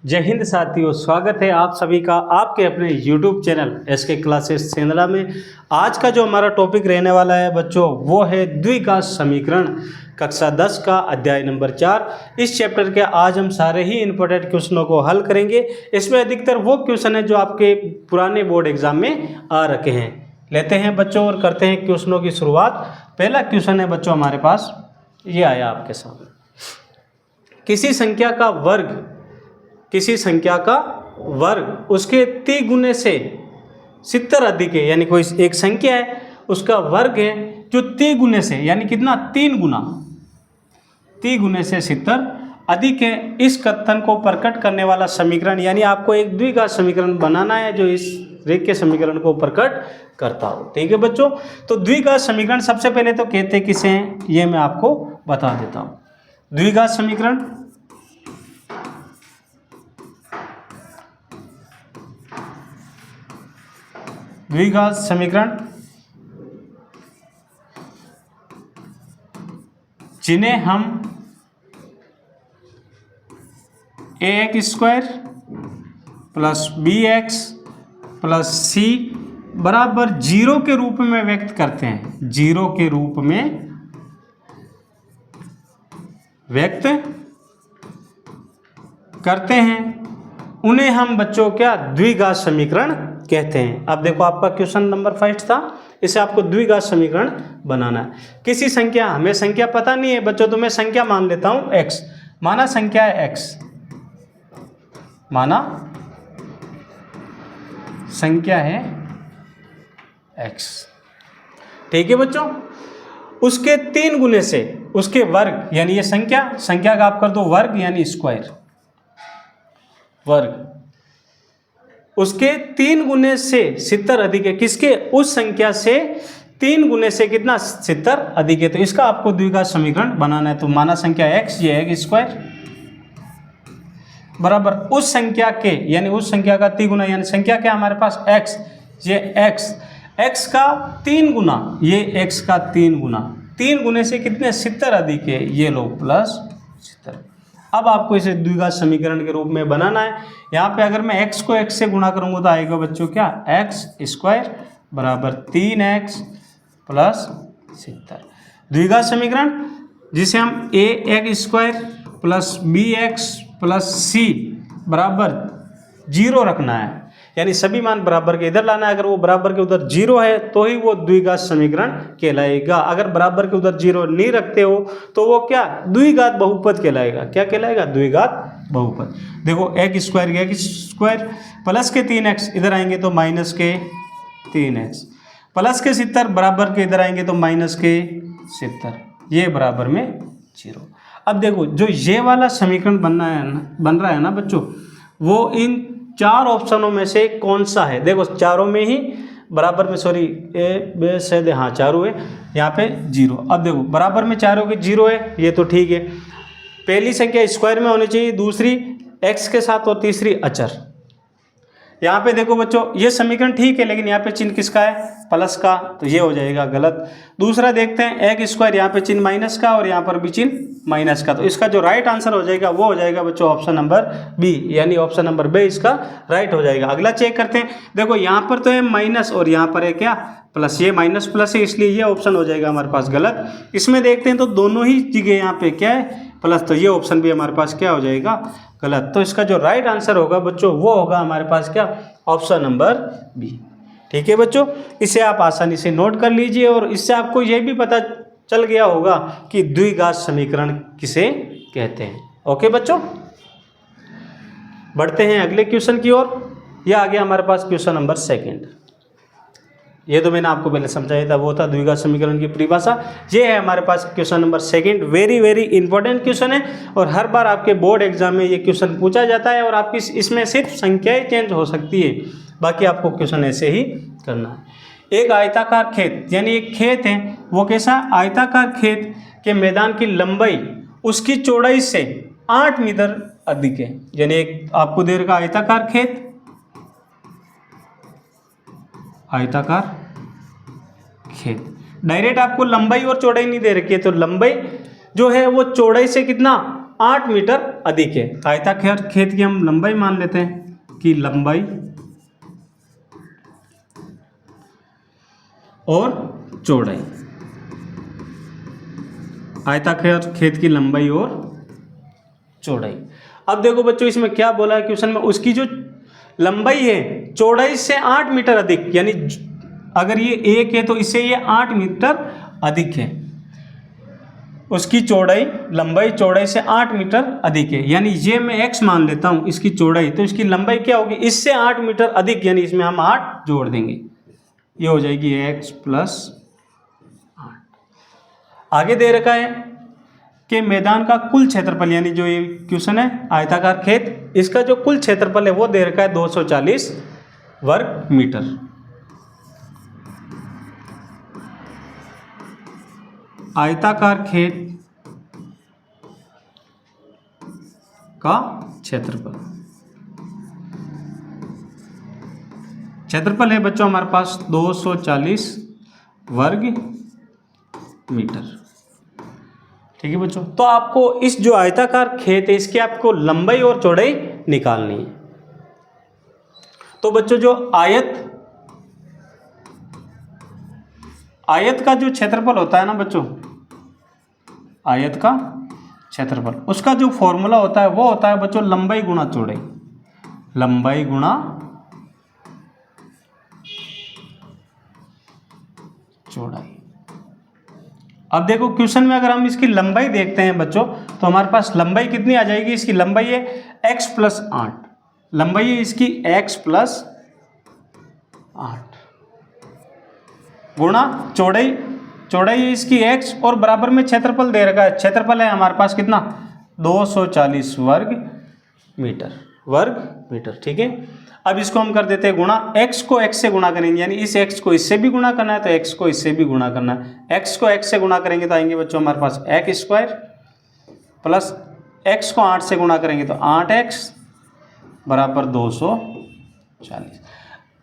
जय हिंद साथियों, स्वागत है आप सभी का आपके अपने YouTube चैनल एसके क्लासेस सेंधला में। आज का जो हमारा टॉपिक रहने वाला है बच्चों, वो है द्विघात समीकरण, कक्षा 10 का अध्याय नंबर 4। इस चैप्टर के आज हम सारे ही इंपॉर्टेंट क्वेश्चनों को हल करेंगे। इसमें अधिकतर वो क्वेश्चन है जो आपके पुराने बोर्ड एग्जाम में आ रखे हैं। लेते हैं बच्चों और करते हैं क्वेश्चनों की शुरुआत। पहला क्वेश्चन है बच्चों हमारे पास, ये आया आपके सामने। किसी संख्या का वर्ग उसके 3 गुने से 70 अधिक है, यानी कोई एक संख्या है उसका वर्ग है जो 3 गुने से, यानी कितना 3 गुने से 70 अधिक है। इस कथन को प्रकट करने वाला समीकरण, यानी आपको एक द्विघात समीकरण बनाना है जो इस रेखीय समीकरण को प्रकट करता हो। ठीक है बच्चों, तो द्विघात समीकरण सबसे पहले तो कहते किसे हैं ये मैं आपको बता देता हूँ। द्विघात समीकरण जिन्हें हम ax² plus bx plus c बराबर 0 के रूप में व्यक्त करते हैं, 0 के रूप में व्यक्त करते हैं, उन्हें हम बच्चों क्या द्विघात समीकरण कहते हैं। अब देखो आपका क्वेश्चन नंबर 5 था, इसे आपको द्विघात समीकरण बनाना है। किसी संख्या, हमें संख्या पता नहीं है बच्चों, तो मैं संख्या मान लेता हूं x, माना संख्या है x, माना संख्या है x। ठीक है बच्चों, उसके 3 गुने से उसके वर्ग, यानी ये संख्या का आप कर दो वर्ग, यानी स्क्वायर, वर्ग उसके 3 गुने से 70 अधिक है। किसके? उस संख्या से 3 गुने से कितना 70 अधिक है। तो इसका आपको द्विघात समीकरण बनाना है। तो माना संख्या x, ये है स्क्वायर, बराबर उस संख्या के, यानी उस संख्या का 3 गुना, यानी संख्या क्या हमारे पास x, ये x का 3 गुना, ये x का 3 गुना, 3 गुने से कितने 70 अधिक है, ये लो प्लस 70। अब आपको इसे द्विघात समीकरण के रूप में बनाना है। यहाँ पे अगर मैं x को x से गुणा करूँगा तो आएगा बच्चों क्या, x² बराबर 3x प्लस 70। द्विघात समीकरण जिसे हम ax² plus bx plus c बराबर 0 रखना है, यानी सभी मान बराबर के इधर लाना है। अगर वो बराबर के उधर 0 है तो ही वो द्विघात समीकरण कहलाएगा। अगर बराबर के उधर 0 नहीं रखते हो तो वो क्या, द्विघात बहुपद कहलाएगा। क्या कहलाएगा? द्विघात बहुपद। देखो x² प्लस के 3x इधर आएंगे तो माइनस के 3x, प्लस के 70 बराबर के इधर आएंगे तो माइनस के 70, ये बराबर में 0। अब देखो जो ये वाला समीकरण बन रहा है ना बच्चों, वो इन 4 ऑप्शनों में से कौन सा है? देखो चारों में ही बराबर में, सॉरी ए बे से दे, हाँ चारों है, यहाँ पे 0। अब देखो बराबर में चारों के 0 है, ये तो ठीक है। पहली संख्या स्क्वायर में होनी चाहिए, दूसरी x के साथ और तीसरी अचर। यहाँ पे देखो बच्चों ये समीकरण ठीक है, लेकिन यहाँ पे चिन्ह किसका है? प्लस का, तो ये हो जाएगा गलत। दूसरा देखते हैं x², यहाँ पे चिन्ह माइनस का और यहाँ पर भी चिन्ह माइनस का, तो इसका जो राइट आंसर हो जाएगा वो हो जाएगा बच्चों ऑप्शन नंबर बी, यानी ऑप्शन नंबर बी इसका राइट हो जाएगा। अगला चेक करते हैं। देखो यहाँ पर तो है माइनस और यहाँ पर है क्या, प्लस, ये माइनस प्लस है, इसलिए ये ऑप्शन हो जाएगा हमारे पास गलत। इसमें देखते हैं तो दोनों ही जगह यहाँ पे क्या है, प्लस, तो ये ऑप्शन भी हमारे पास क्या हो जाएगा, गलत। तो इसका जो राइट आंसर होगा बच्चों वो होगा हमारे पास क्या, ऑप्शन नंबर बी। ठीक है बच्चों, इसे आप आसानी से नोट कर लीजिए और इससे आपको ये भी पता चल गया होगा कि द्विघात समीकरण किसे कहते हैं। ओके बच्चों, बढ़ते हैं अगले क्वेश्चन की ओर। यह आ गया हमारे पास क्वेश्चन नंबर 2। ये तो मैंने आपको पहले समझाया था, वो था द्विघात समीकरण की परिभाषा। ये है हमारे पास question number 2। Very important question है और हर बार आपके बोर्ड एग्जाम में ये क्वेश्चन पूछा जाता है और आपकी इसमें सिर्फ संख्याएं चेंज हो सकती है, बाकी आपको क्वेश्चन ऐसे ही करना है। एक आयताकार खेत, यानी एक खेत है, वो कैसा, आयताकार खेत के मैदान की लंबाई उसकी चौड़ाई से 8 मीटर अधिक है। यानी एक आपको दे रखा आयताकार खेत, आयताकार खेत, डायरेक्ट आपको लंबाई और चौड़ाई नहीं दे रखी है, तो लंबाई जो है वो चौड़ाई से कितना 8 मीटर अधिक है। आयताकार खेत की हम लंबाई मान लेते हैं कि लंबाई और चौड़ाई, आयताकार खेत की लंबाई और चौड़ाई। अब देखो बच्चों इसमें क्या बोला है क्वेश्चन में, उसकी जो लंबाई है चौड़ाई से 8 मीटर अधिक, यानी अगर ये 1 है तो इससे ये 8 मीटर अधिक है। उसकी चौड़ाई, लंबाई चौड़ाई से 8 मीटर अधिक है, यानी ये मैं x मान लेता हूँ इसकी चौड़ाई, तो इसकी लंबाई क्या होगी, इससे 8 मीटर अधिक, यानी इसमें हम 8 जोड़ देंगे, ये हो जाएगी x प्लस 8। आगे दे रखा है कि मैदान का कुल क्षेत्रफल, यानी जो ये क्वेश्चन है आयताकार खेत, इसका जो कुल क्षेत्रफल है वो दे रखा है 240 वर्ग मीटर। आयताकार खेत का क्षेत्रफल है बच्चों हमारे पास 240 वर्ग मीटर। ठीक है बच्चों, तो आपको इस जो आयताकार खेत है इसकी आपको लंबाई और चौड़ाई निकालनी है। तो बच्चों जो आयत का जो क्षेत्रफल होता है ना बच्चों, आयत का क्षेत्रफल, उसका जो फॉर्मूला होता है वो होता है बच्चों लंबाई गुणा चौड़ाई, लंबाई गुणा चौड़ाई। अब देखो क्वेश्चन में अगर हम इसकी लंबाई देखते हैं बच्चों, तो हमारे पास लंबाई कितनी आ जाएगी, इसकी लंबाई है x प्लस 8, लंबाई है इसकी x प्लस 8 गुणा चौड़ाई, चौड़ाई है इसकी x और बराबर में क्षेत्रफल दे रखा है, क्षेत्रफल है हमारे पास कितना 240 वर्ग मीटर। ठीक है, अब इसको हम कर देते हैं गुणा, x को x से गुणा करेंगे, यानी इस x को इससे भी गुणा करना है तो x को इससे भी गुणा करना है। x को x से गुणा करेंगे तो आएंगे बच्चों हमारे पास x स्क्वायर प्लस x को 8 से गुणा करेंगे तो 8x बराबर 240।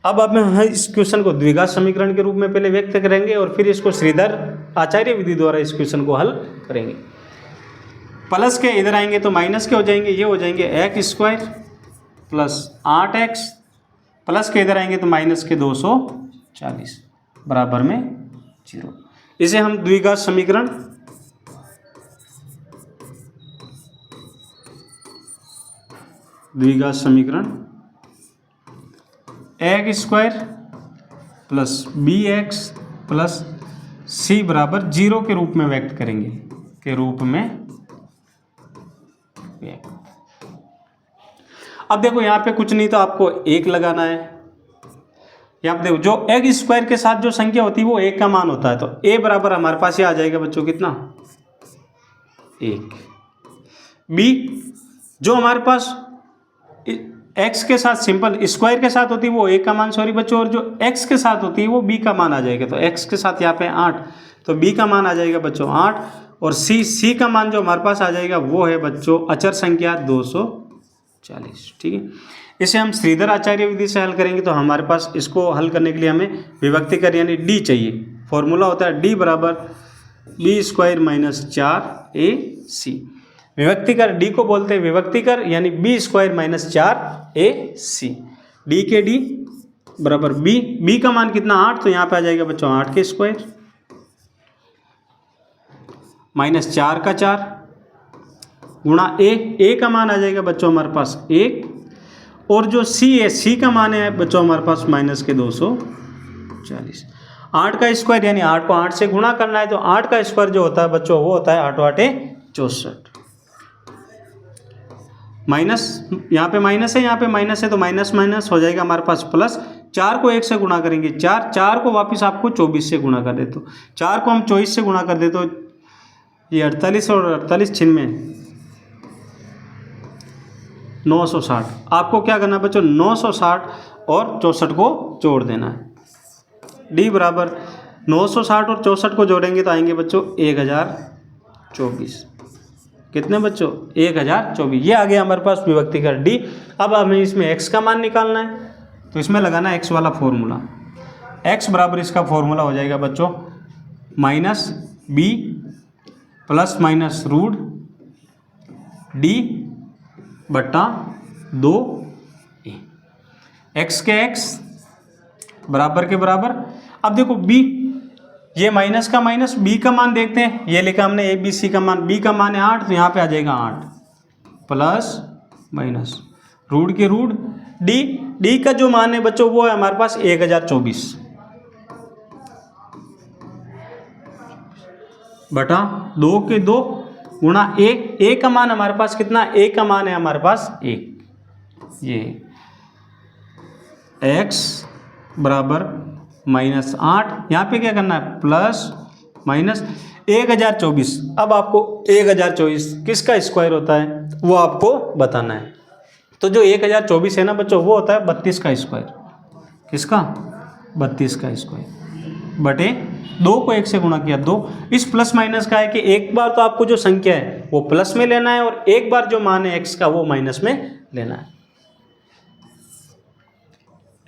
अब हम इस क्वेश्चन को द्विघात समीकरण के रूप में पहले व्यक्त करेंगे और फिर इसको श्रीधर आचार्य विधि द्वारा इस क्वेश्चन को हल करेंगे। प्लस के इधर आएंगे तो माइनस के हो जाएंगे, ये हो जाएंगे x square plus 8x, plus के इधर आएंगे तो माइनस के 240 बराबर में 0। इसे हम द्विघात समीकरण x square plus bx plus c बराबर 0 के रूप में व्यक्त करेंगे, अब देखो यहाँ पे कुछ नहीं तो आपको 1 लगाना है। यहाँ पे देखो जो x स्क्वायर के साथ जो संख्या होती है वो 1 का मान होता है, तो a बराबर हमारे पास ये आ जाएगा बच्चों कितना 1। b जो हमारे पास x के साथ सिंपल स्क्वायर के साथ होती है वो 1 का मान, सॉरी बच्चों, और जो x के साथ होती है वो b का मान आ जाएगा, तो x के साथ यहाँ पे 8 तो b का मान आ जाएगा बच्चों 8, और c का मान जो हमारे पास आ जाएगा वो है बच्चों अचर संख्या 240। ठीक है, इसे हम श्रीधर आचार्य विधि से हल करेंगे, तो हमारे पास इसको हल करने के लिए हमें विभक्ति कर यानी d चाहिए। फॉर्मूला होता है d बराबर b स्क्वायर माइनस 4ac। विभक्ति कर d को बोलते हैं विभक्ति कर, यानी b square minus 4ac। d के d बराबर b का मान कितना 8, तो यहाँ पे आ जाएगा बच्चों 8 के स्क्वायर माइनस 4 का 4 गुणा a का मान आ जाएगा बच्चों हमारे पास 1, और जो c है c का मान है बच्चों हमारे पास माइनस के 240। 8 का स्क्वायर यानी 8 को 8 से गुणा करना है, तो 8 का स्क्वायर जो होता है बच्चों वो होता है 8 8 64। माइनस यहाँ पे माइनस है, यहाँ पे माइनस है, तो माइनस माइनस हो जाएगा हमारे पास प्लस। 4 को 1 से गुणा करेंगे 4 को वापस आपको 24 से गुणा कर देते हो, 4 को हम 24 से गुणा कर देते हो, ये 48 और 48 छिन में 960। आपको क्या करना है बच्चों 960 और 64 को जोड़ देना है। d बराबर 960 और 64 को जोड़ेंगे तो आएंगे बच्चों 1024। कितने बच्चों 1024। ये आ गया हमारे पास विभक्ति कर d। अब हमें इसमें x का मान निकालना है, तो इसमें लगाना है x वाला फॉर्मूला। x बराबर इसका फॉर्मूला हो जाएगा बच्चों minus b plus minus root D बटा 2 ए, एक्स के एक्स बराबर के बराबर। अब देखो बी, ये माइनस का माइनस, बी का मान देखते हैं, ये लिखा हमने ए बी सी का मान, बी का मान है 8, तो यहाँ पे आ जाएगा 8 प्लस माइनस रूट के रूट, डी का जो मान है बच्चों वो है हमारे पास 1024 बटा 2 के 2 गुणा ए का मान हमारे पास कितना, ए का मान है हमारे पास 1, ये x बराबर -8, यहाँ पे क्या करना है प्लस माइनस 1024। अब आपको 1024 किसका स्क्वायर होता है वो आपको बताना है। तो जो 1024 है ना बच्चों वो होता है 32 का स्क्वायर, किसका 32 का स्क्वायर बटे 2 को 1 से गुणा किया 2। इस प्लस माइनस का है कि एक बार तो आपको जो संख्या है वो प्लस में लेना है और एक बार जो मान है x का वो माइनस में लेना है।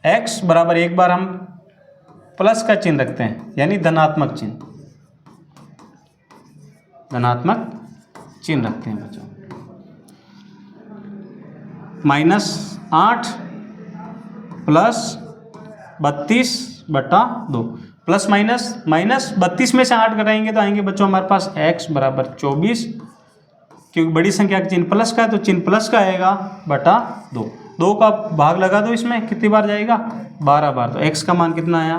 x बराबर एक बार हम प्लस का चिन्ह रखते हैं यानी धनात्मक चिन्ह, धनात्मक चिन्ह रखते हैं बच्चों। -8 प्लस 32 बटा 2 प्लस माइनस 32 में से 8 घटाएंगे तो आएंगे बच्चों हमारे पास x बराबर 24, क्योंकि बड़ी संख्या का चिन्ह प्लस का है तो चिन्ह प्लस का आएगा बटा 2 का भाग लगा दो, इसमें कितनी बार जाएगा 12 बार, तो x का मान कितना आया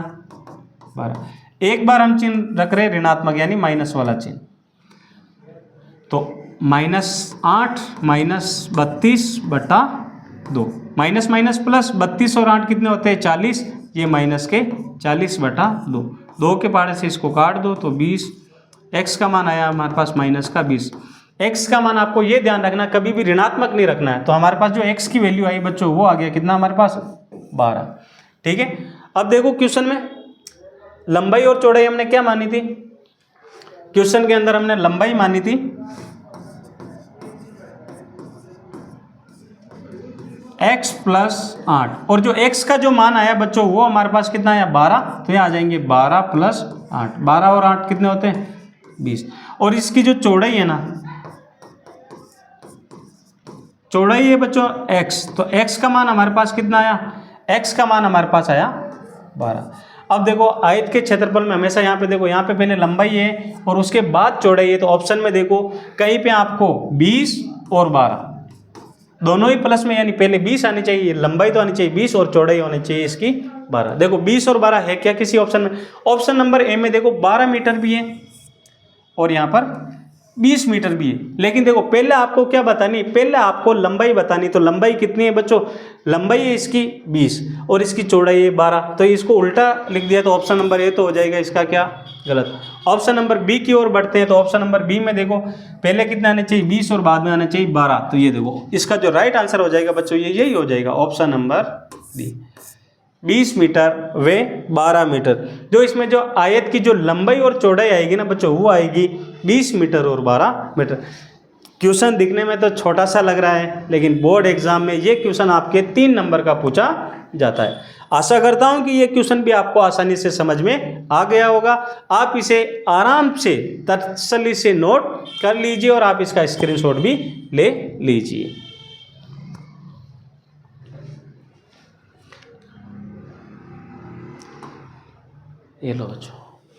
12। एक बार हम चिन्ह रख रहे हैं ऋणात्मक यानी माइनस वाला चिन्ह, तो -8 -32 बटा 2, माइनस प्लस 32 और 8 कितने होते हैं 40, ये माइनस के 40 बटा 2 के पहाड़े से इसको काट दो तो 20, x का मान आया हमारे पास माइनस का 20। x का मान आपको ये ध्यान रखना कभी भी ऋणात्मक नहीं रखना है, तो हमारे पास जो x की वैल्यू आई बच्चों वो आ गया कितना हमारे पास 12। ठीक है, अब देखो क्वेश्चन में लंबाई और चौड़ाई हमने क्या मानी थी, क्वेश्चन के अंदर हमने लंबाई मानी थी x प्लस 8 और जो x का जो मान आया बच्चों वो हमारे पास कितना आया 12, तो यहाँ आ जाएंगे 12 प्लस 8, 12 और 8 कितने होते हैं 20। और इसकी जो चौड़ाई है ना, चौड़ाई है बच्चों x, तो x का मान हमारे पास कितना आया, x का मान हमारे पास आया 12। अब देखो आयत के क्षेत्रफल में हमेशा यहाँ पे देखो, यहाँ पे पहले लंबाई है और उसके बाद चौड़ाई है, तो ऑप्शन में देखो कहीं पे आपको 20 और 12 दोनों ही प्लस में, यानी पहले 20 आनी चाहिए, लंबाई तो आनी चाहिए 20 और चौड़ाई होनी चाहिए इसकी 12। देखो 20 और 12 है क्या किसी ऑप्शन में, ऑप्शन नंबर ए में देखो 12 मीटर भी है और यहाँ पर 20 मीटर भी है, लेकिन देखो पहले आपको क्या बतानी, पहले आपको लंबाई बतानी, तो लंबाई कितनी है बच्चों, लंबाई है इसकी 20 और इसकी चौड़ाई है 12, तो इसको उल्टा लिख दिया तो ऑप्शन नंबर ए तो हो जाएगा इसका क्या गलत। ऑप्शन नंबर बी की ओर बढ़ते हैं, तो ऑप्शन नंबर बी में देखो पहले कितना आना चाहिए 20 और बाद में आना चाहिए 12, तो ये देखो इसका जो राइट आंसर हो जाएगा बच्चों ये यही हो जाएगा ऑप्शन नंबर बी, 20 मीटर व 12 मीटर। जो इसमें जो आयत की जो लंबाई और चौड़ाई आएगी ना बच्चों वो आएगी 20 मीटर और 12 मीटर। क्वेश्चन दिखने में तो छोटा सा लग रहा है, लेकिन बोर्ड एग्जाम में ये क्वेश्चन आपके 3 नंबर का पूछा जाता है। आशा करता हूं कि ये क्वेश्चन भी आपको आसानी से समझ में आ गया होगा। आप इसे आराम से तसल्ली से नोट कर लीजिए और आप इसका स्क्रीनशॉट भी ले लीजिए। ये लो बच्चों,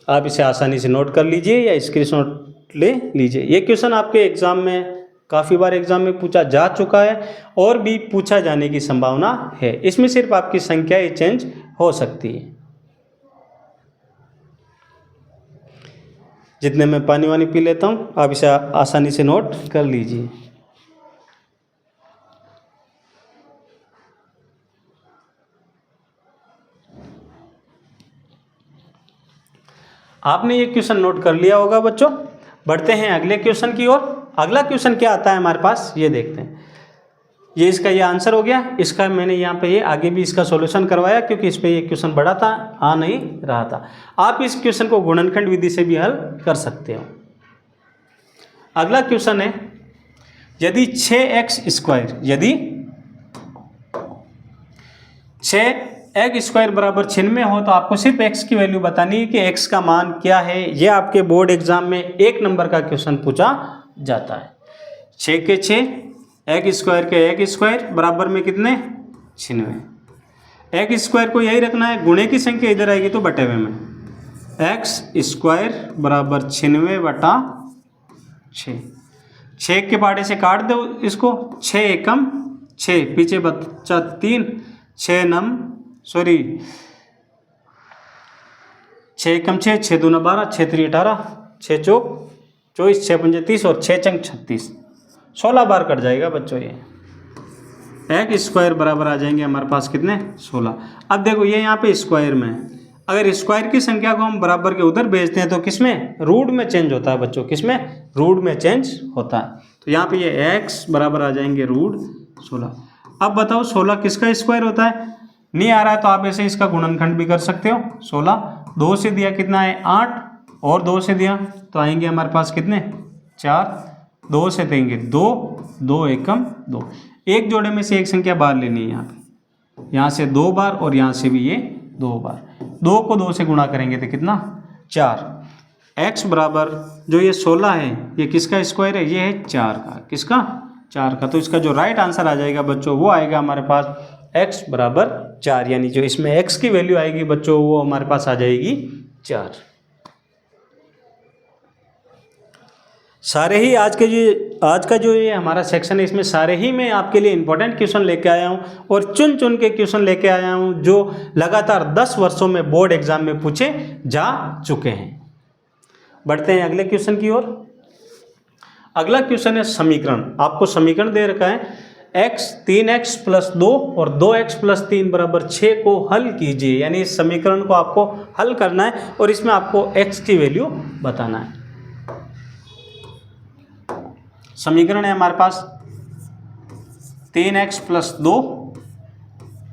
आप इसे आसानी से नोट कर लीजिए या स्क्रीनशॉट ले लीजिए। ये क्वेश्चन आपके एग्जाम में काफ़ी बार एग्जाम में पूछा जा चुका है और भी पूछा जाने की संभावना है। इसमें सिर्फ आपकी संख्याएं चेंज हो सकती है। जितने मैं पानी वानी पी लेता हूँ आप इसे आसानी से नोट कर लीजिए। आपने ये क्वेश्चन नोट कर लिया होगा बच्चों। बढ़ते हैं अगले क्वेश्चन की ओर। अगला क्वेश्चन क्या आता है हमारे पास ये देखते हैं। ये इसका ये आंसर हो गया। इसका मैंने यहाँ पे ये आगे भी इसका सॉल्यूशन करवाया क्योंकि इस पे ये क्वेश्चन बड़ा था, आ नहीं रहा था। आप इस क्वेश्चन को गुणनखंड विधि से भी हल कर सकते हो। अगला क्वेश्चन है, यदि 6x², यदि 6x² बराबर 96 हो तो आपको सिर्फ x की वैल्यू बतानी है कि x का मान क्या है। यह आपके बोर्ड एग्जाम में 1 नंबर का क्वेश्चन पूछा जाता है। 6 के 6, एक स्क्वायर के एक स्क्वायर बराबर में कितने 96। एक स्क्वायर को यही रखना है, गुणे की संख्या इधर आएगी तो बटे हुए में, एक्स स्क्वायर बराबर 96 बटा 6। 6 के पाड़े से काट दो इसको, 6 एकम 6, पीछे बचा 3, 6 एकम 6, 6 दूना 12, 6 3 18, 6 चौक 24, 6 पंजे 30 और 6 चंग 36, 16 बार कट जाएगा बच्चों ये। एक स्क्वायर बराबर आ जाएंगे हमारे पास कितने 16। अब देखो ये यहाँ पे स्क्वायर में है, अगर स्क्वायर की संख्या को हम बराबर के उधर भेजते हैं तो किसमें रूट में चेंज होता है बच्चों, किसमें रूट में चेंज होता है। तो यहाँ पे ये x बराबर आ जाएंगे रूट 16। अब बताओ 16 किसका स्क्वायर होता है, नहीं आ रहा है तो आप ऐसे इसका गुणनखंड भी कर सकते हो। 16 2 से दिया कितना है 8 और 2 से दिया तो आएंगे हमारे पास कितने 4, 2 से देंगे 2, 2 एकम 2, एक जोड़े में से एक संख्या बाहर लेनी है यहाँ से 2 बार और यहाँ से भी ये 2 बार, 2 को 2 से गुणा करेंगे तो कितना 4। x बराबर जो ये 16 है ये किसका स्क्वायर है, ये है 4 का, किसका 4 का। तो इसका जो राइट आंसर आ जाएगा बच्चों वो आएगा हमारे पास x बराबर 4, यानी जो इसमें x की वैल्यू आएगी बच्चों वो हमारे पास आ जाएगी 4। सारे ही आज का जो ये हमारा सेक्शन है इसमें सारे ही मैं आपके लिए इंपॉर्टेंट क्वेश्चन लेके आया हूँ और चुन चुन के क्वेश्चन लेके आया हूँ जो लगातार 10 वर्षों में बोर्ड एग्जाम में पूछे जा चुके हैं। बढ़ते हैं अगले क्वेश्चन की ओर। अगला क्वेश्चन है समीकरण। आपको समीकरण दे रखा है x 3x प्लस 2 और 2x प्लस 3 बराबर 6 को हल कीजिए, यानी इस समीकरण को आपको हल करना है और इसमें आपको x की वैल्यू बताना है। समीकरण है हमारे पास 3x प्लस 2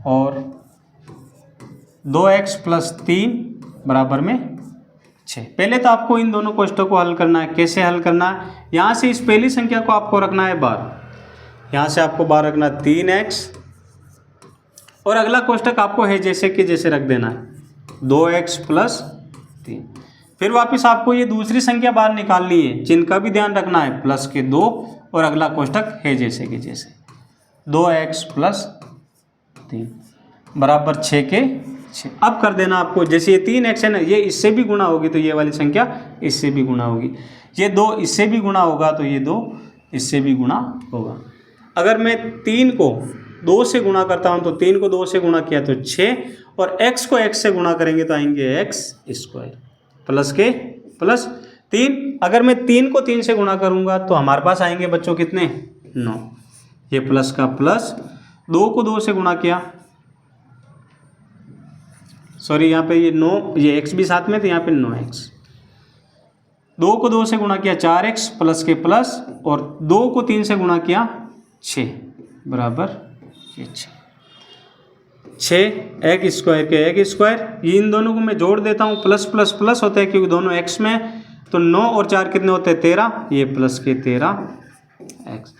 और 2x प्लस 3 बराबर में 6। पहले तो आपको इन दोनों कोष्ठकों को हल करना है। कैसे हल करना है, यहाँ से इस पहली संख्या को आपको रखना है बार, यहाँ से आपको बार रखना 3x और अगला कोष्ठक आपको है जैसे कि जैसे रख देना है 2x प्लस 3। फिर वापस आपको ये दूसरी संख्या बाहर निकालनी है, जिनका भी ध्यान रखना है प्लस के 2 और अगला कोष्ठक है जैसे कि जैसे 2x प्लस 3 बराबर 6 के 6। अब कर देना आपको, जैसे ये 3x है ना, ये इससे भी गुणा होगी तो ये वाली संख्या इससे भी गुणा होगी, ये 2 इससे भी गुणा होगा तो ये 2 इससे भी गुणा होगा। अगर मैं 3 को 2 से गुणा करता हूँ तो 3 को 2 से गुणा किया तो 6 और x को x से गुणा करेंगे तो आएंगे x स्क्वायर प्लस के प्लस 3। अगर मैं 3 को 3 से गुणा करूंगा तो हमारे पास आएंगे बच्चों कितने 9, ये प्लस का प्लस, 2 को 2 से गुणा किया, सॉरी यहाँ पे ये 9, ये x भी साथ में तो यहाँ पे 9x, 2 को 2 से गुणा किया 4x प्लस के प्लस और 2 को 3 से गुणा किया 6 बराबर ये 6 एक स्क्वायर के एक स्क्वायर। ये इन दोनों को मैं जोड़ देता हूँ, प्लस प्लस प्लस होता है क्योंकि दोनों x में, तो 9 और 4 कितने होते हैं 13, ये प्लस के 13x।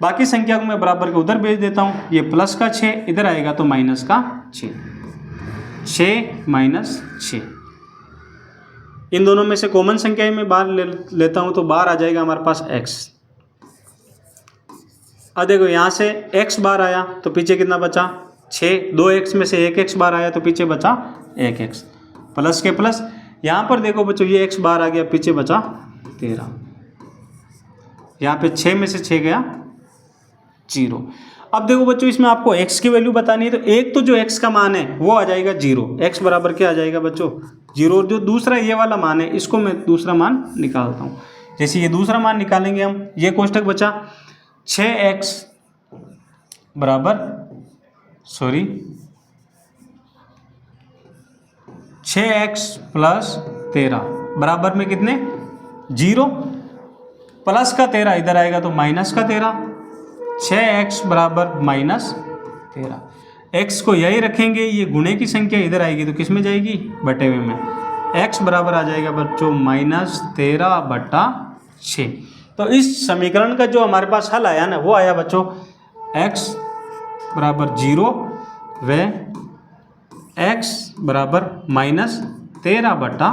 बाकी संख्या को मैं बराबर के उधर भेज देता हूँ, ये प्लस का 6 इधर आएगा तो माइनस का 6 माइनस 6। इन दोनों में से कॉमन संख्या में बाहर लेता हूँ तो बाहर आ जाएगा हमारे पास x। अब देखो यहाँ से x बार आया तो पीछे कितना बचा 6, 2x में से 1x बार आया तो पीछे बचा 1x प्लस के प्लस। यहाँ पर देखो बच्चों ये x बार आ गया, पीछे बचा 13, यहाँ पे 6 में से 6 गया 0। अब देखो बच्चों इसमें आपको x की वैल्यू बतानी है तो एक तो जो x का मान है वो आ जाएगा 0, x बराबर क्या आ जाएगा बच्चों 0। और जो दूसरा ये वाला मान है इसको मैं दूसरा मान निकालता हूँ। जैसे ये दूसरा मान निकालेंगे हम, ये कोष्ठक बचा 6x बराबर 6x प्लस 13 बराबर में कितने 0, प्लस का 13 इधर आएगा तो माइनस का 13, 6x बराबर माइनस 13। x को यही रखेंगे, ये गुणे की संख्या इधर आएगी तो किस में जाएगी बटे हुए में, x बराबर आ जाएगा बच्चों माइनस 13 बटा 6। तो इस समीकरण का जो हमारे पास हल आया ना वो आया बच्चों x बराबर 0 व x बराबर माइनस 13 बटा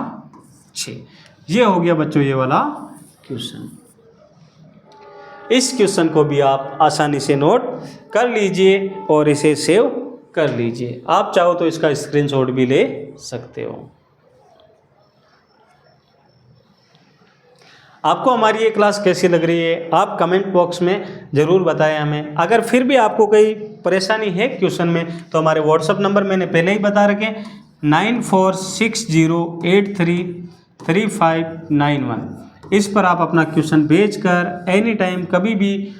6। ये हो गया बच्चों ये वाला क्वेश्चन। इस क्वेश्चन को भी आप आसानी से नोट कर लीजिए और इसे सेव कर लीजिए। आप चाहो तो इसका स्क्रीनशॉट भी ले सकते हो। आपको हमारी ये क्लास कैसी लग रही है आप कमेंट बॉक्स में ज़रूर बताएं हमें। अगर फिर भी आपको कोई परेशानी है क्वेश्चन में तो हमारे व्हाट्सअप नंबर मैंने पहले ही बता रखे 9460833591। इस पर आप अपना क्वेश्चन भेजकर एनी टाइम कभी भी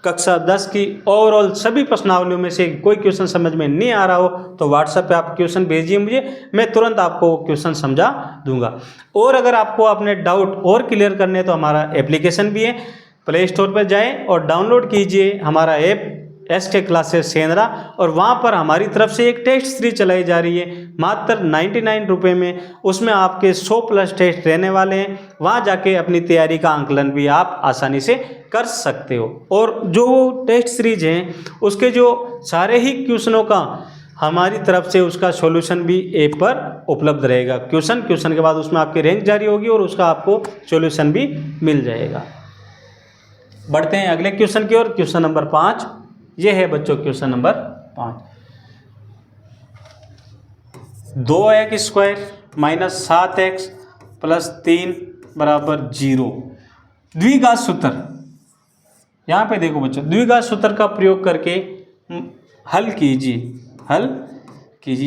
कक्षा 10 की ओवरऑल सभी प्रश्नावलियों में से कोई क्वेश्चन समझ में नहीं आ रहा हो तो व्हाट्सएप पे आप क्वेश्चन भेजिए मुझे, मैं तुरंत आपको क्वेश्चन समझा दूंगा। और अगर आपको अपने डाउट और क्लियर करने तो हमारा एप्लीकेशन भी है, प्ले स्टोर पर जाएं और डाउनलोड कीजिए हमारा ऐप SK क्लासेस सेंद्रा, और वहाँ पर हमारी तरफ से एक टेस्ट सीरीज चलाई जा रही है मात्र 99 रुपये में। उसमें आपके 100+ टेस्ट रहने वाले हैं। वहाँ जाके अपनी तैयारी का आंकलन भी आप आसानी से कर सकते हो। और जो टेस्ट सीरीज हैं उसके जो सारे ही क्वेश्चनों का हमारी तरफ से उसका सॉल्यूशन भी ऐप पर उपलब्ध रहेगा। क्वेश्चन के बाद उसमें आपकी रैंक जारी होगी और उसका आपको सॉल्यूशन भी मिल जाएगा। बढ़ते हैं अगले क्वेश्चन की ओर। क्वेश्चन नंबर 5 ये है बच्चों, क्वेश्चन नंबर 5, 2x² - 7x + 3 = 0 द्विघात सूत्र। यहाँ पे देखो बच्चों, द्विघात सूत्र का प्रयोग करके हल कीजिए।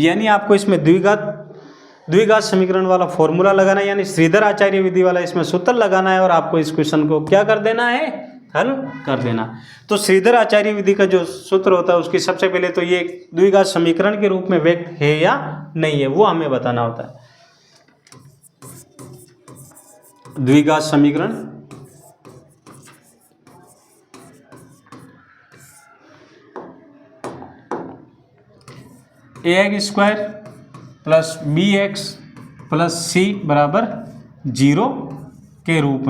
यानी आपको इसमें द्विघात समीकरण वाला फॉर्मूला लगाना है, यानी श्रीधर आचार्य विधि वाला इसमें सूत्र लगाना है और आपको इस क्वेश्चन को क्या कर देना है, हल कर देना। तो श्रीधर आचार्य विधि का जो सूत्र होता है उसकी सबसे पहले तो ये द्विघात समीकरण के रूप में व्यक्त है या नहीं है वो हमें बताना होता है। द्विघात समीकरण ax² + bx + c = 0 के रूप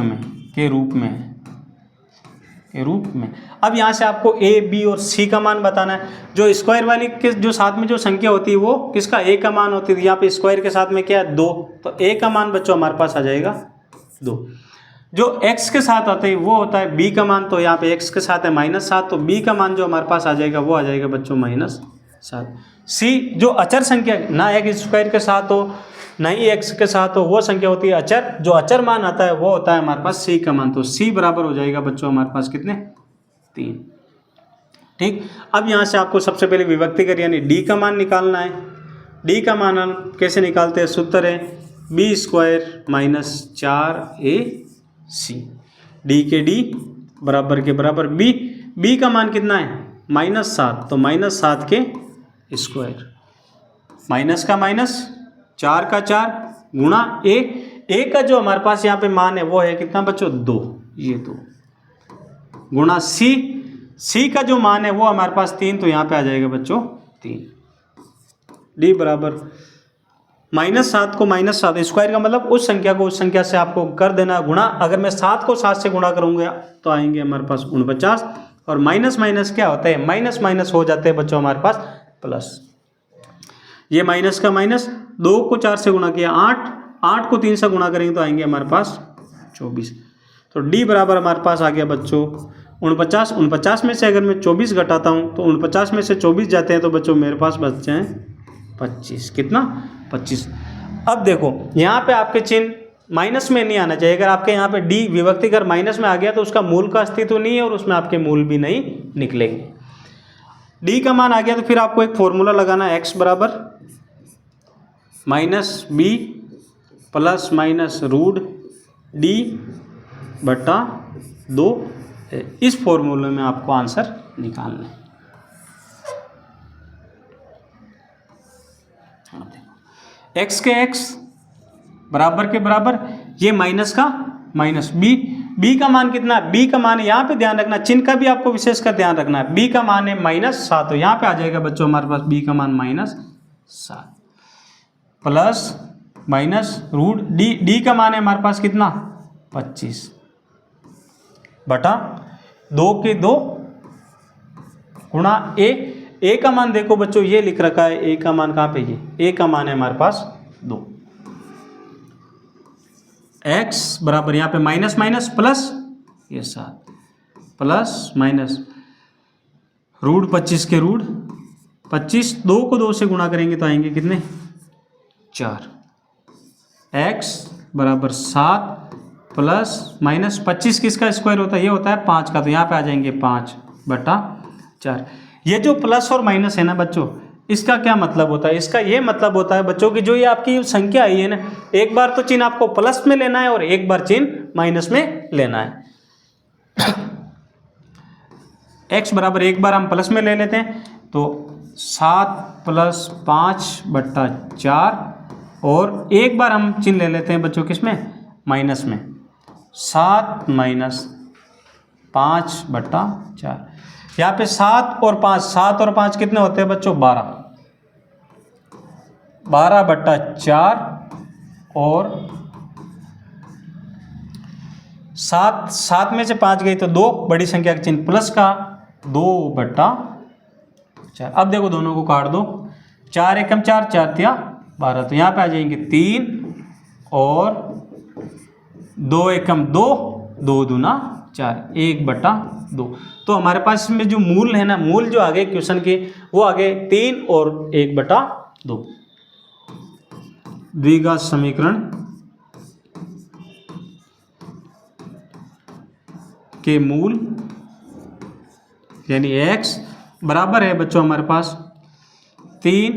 में। अब यहाँ से आपको a, b और c का मान बताना है। जो स्क्वायर वाली के जो साथ में जो संख्या होती है वो किसका, a का मान होती है। यहाँ पे स्क्वायर के साथ में क्या है, 2, तो a का मान बच्चों हमारे पास आ जाएगा 2। जो x के साथ आता है वो होता है b का मान, तो यहाँ पे x के साथ है -7, तो b का मान जो हमारे पास आ जाएगा वो आ जाएगा बच्चों -7। c जो अचर संख्या ना x² के साथ हो ना ही x के साथ हो, वो संख्या होती है अचर। जो अचर मान आता है वो होता है हमारे पास c का मान, तो c बराबर हो जाएगा बच्चों हमारे पास कितने, 3। ठीक, अब यहाँ से आपको सबसे पहले विभक्ति कर यानी d का मान निकालना है। d का मान हम कैसे निकालते हैं, सूत्र है b² - 4ac। d के d बराबर के बराबर b का मान कितना है -7, तो -7 के स्क्वायर, माइनस का माइनस, 4 का 4 गुणा a का जो हमारे पास यहाँ पे मान है वो है कितना बच्चों, 2, ये 2 गुणा c का जो मान है वो हमारे पास 3, तो यहाँ पे आ जाएगा बच्चों 3। d बराबर -7 को -7 स्क्वायर का मतलब उस संख्या को उस संख्या से आपको कर देना गुणा। अगर मैं 7 को 7 से गुणा करूँगा तो आएंगे हमारे पास 49, और माइनस माइनस क्या होता है, माइनस हो जाते हैं बच्चों हमारे पास प्लस। ये माइनस का माइनस, 2 को 4 से गुणा किया 8 को 3 से गुणा करेंगे तो आएंगे हमारे पास 24। तो d बराबर हमारे पास आ गया बच्चों 49 में से अगर मैं 24 घटाता हूँ तो 49 में से 24 जाते हैं तो बच्चों मेरे पास बचते हैं 25। कितना, 25। अब देखो यहाँ पे आपके चिन्ह माइनस में नहीं आना चाहिए। अगर आपके यहाँ पे d विभक्ति कर माइनस में आ गया तो उसका मूल का अस्तित्व नहीं है और उसमें आपके मूल भी नहीं निकलेंगे। d का मान आ गया तो फिर आपको एक फॉर्मूला लगाना है, x बराबर -b ± √d/2। इस फॉर्मूले में आपको आंसर निकालना है। x के x बराबर के बराबर, ये माइनस का माइनस, b का मान कितना है, b का मान यहाँ पे ध्यान रखना, चिन्ह का भी आपको विशेष का ध्यान रखना है। b का मान है -7, तो यहाँ पे आ जाएगा बच्चों हमारे पास b का मान -7 प्लस माइनस रूट d का मान है हमारे पास कितना 25 बटा 2 के 2 गुणा a का मान देखो बच्चों ये लिख रखा है, a का मान कहाँ पे, ये a का मान है हमारे पास 2। x बराबर यहाँ पे माइनस माइनस प्लस ये 7 प्लस माइनस रूट 25 के रूट 25, 2 को 2 से गुणा करेंगे तो आएंगे कितने 4। x बराबर 7 प्लस माइनस 25 किसका स्क्वायर होता है, ये होता है 5 का, तो यहाँ पे आ जाएंगे 5/4। ये जो प्लस और माइनस है ना बच्चों, इसका क्या मतलब होता है, इसका ये मतलब होता है बच्चों कि जो ये आपकी संख्या आई है ना, एक बार तो चिन्ह आपको प्लस में लेना है और एक बार चिन्ह माइनस में लेना है। x बराबर एक बार हम प्लस में ले लेते हैं तो 7 प्लस 5/4, और एक बार हम चिन्ह ले लेते हैं बच्चों किसमें, माइनस में, 7 माइनस 5/4। यहाँ पे 7 और 5 कितने होते हैं बच्चों 12/4, और 7 में से 5 गई तो 2, बड़ी संख्या का चिन्ह प्लस का 2/4। अब देखो दोनों को काट दो, 4 एकम 4, 4 तिया 12, तो यहाँ पे आ जाएंगे 3 और 2 एकम 2, 2 दूना 4, 1/2। तो हमारे पास इसमें जो मूल है ना, मूल जो आगे क्वेश्चन के वो आगे 3 और 1/2। द्विघात समीकरण के मूल यानी x बराबर है बच्चों हमारे पास 3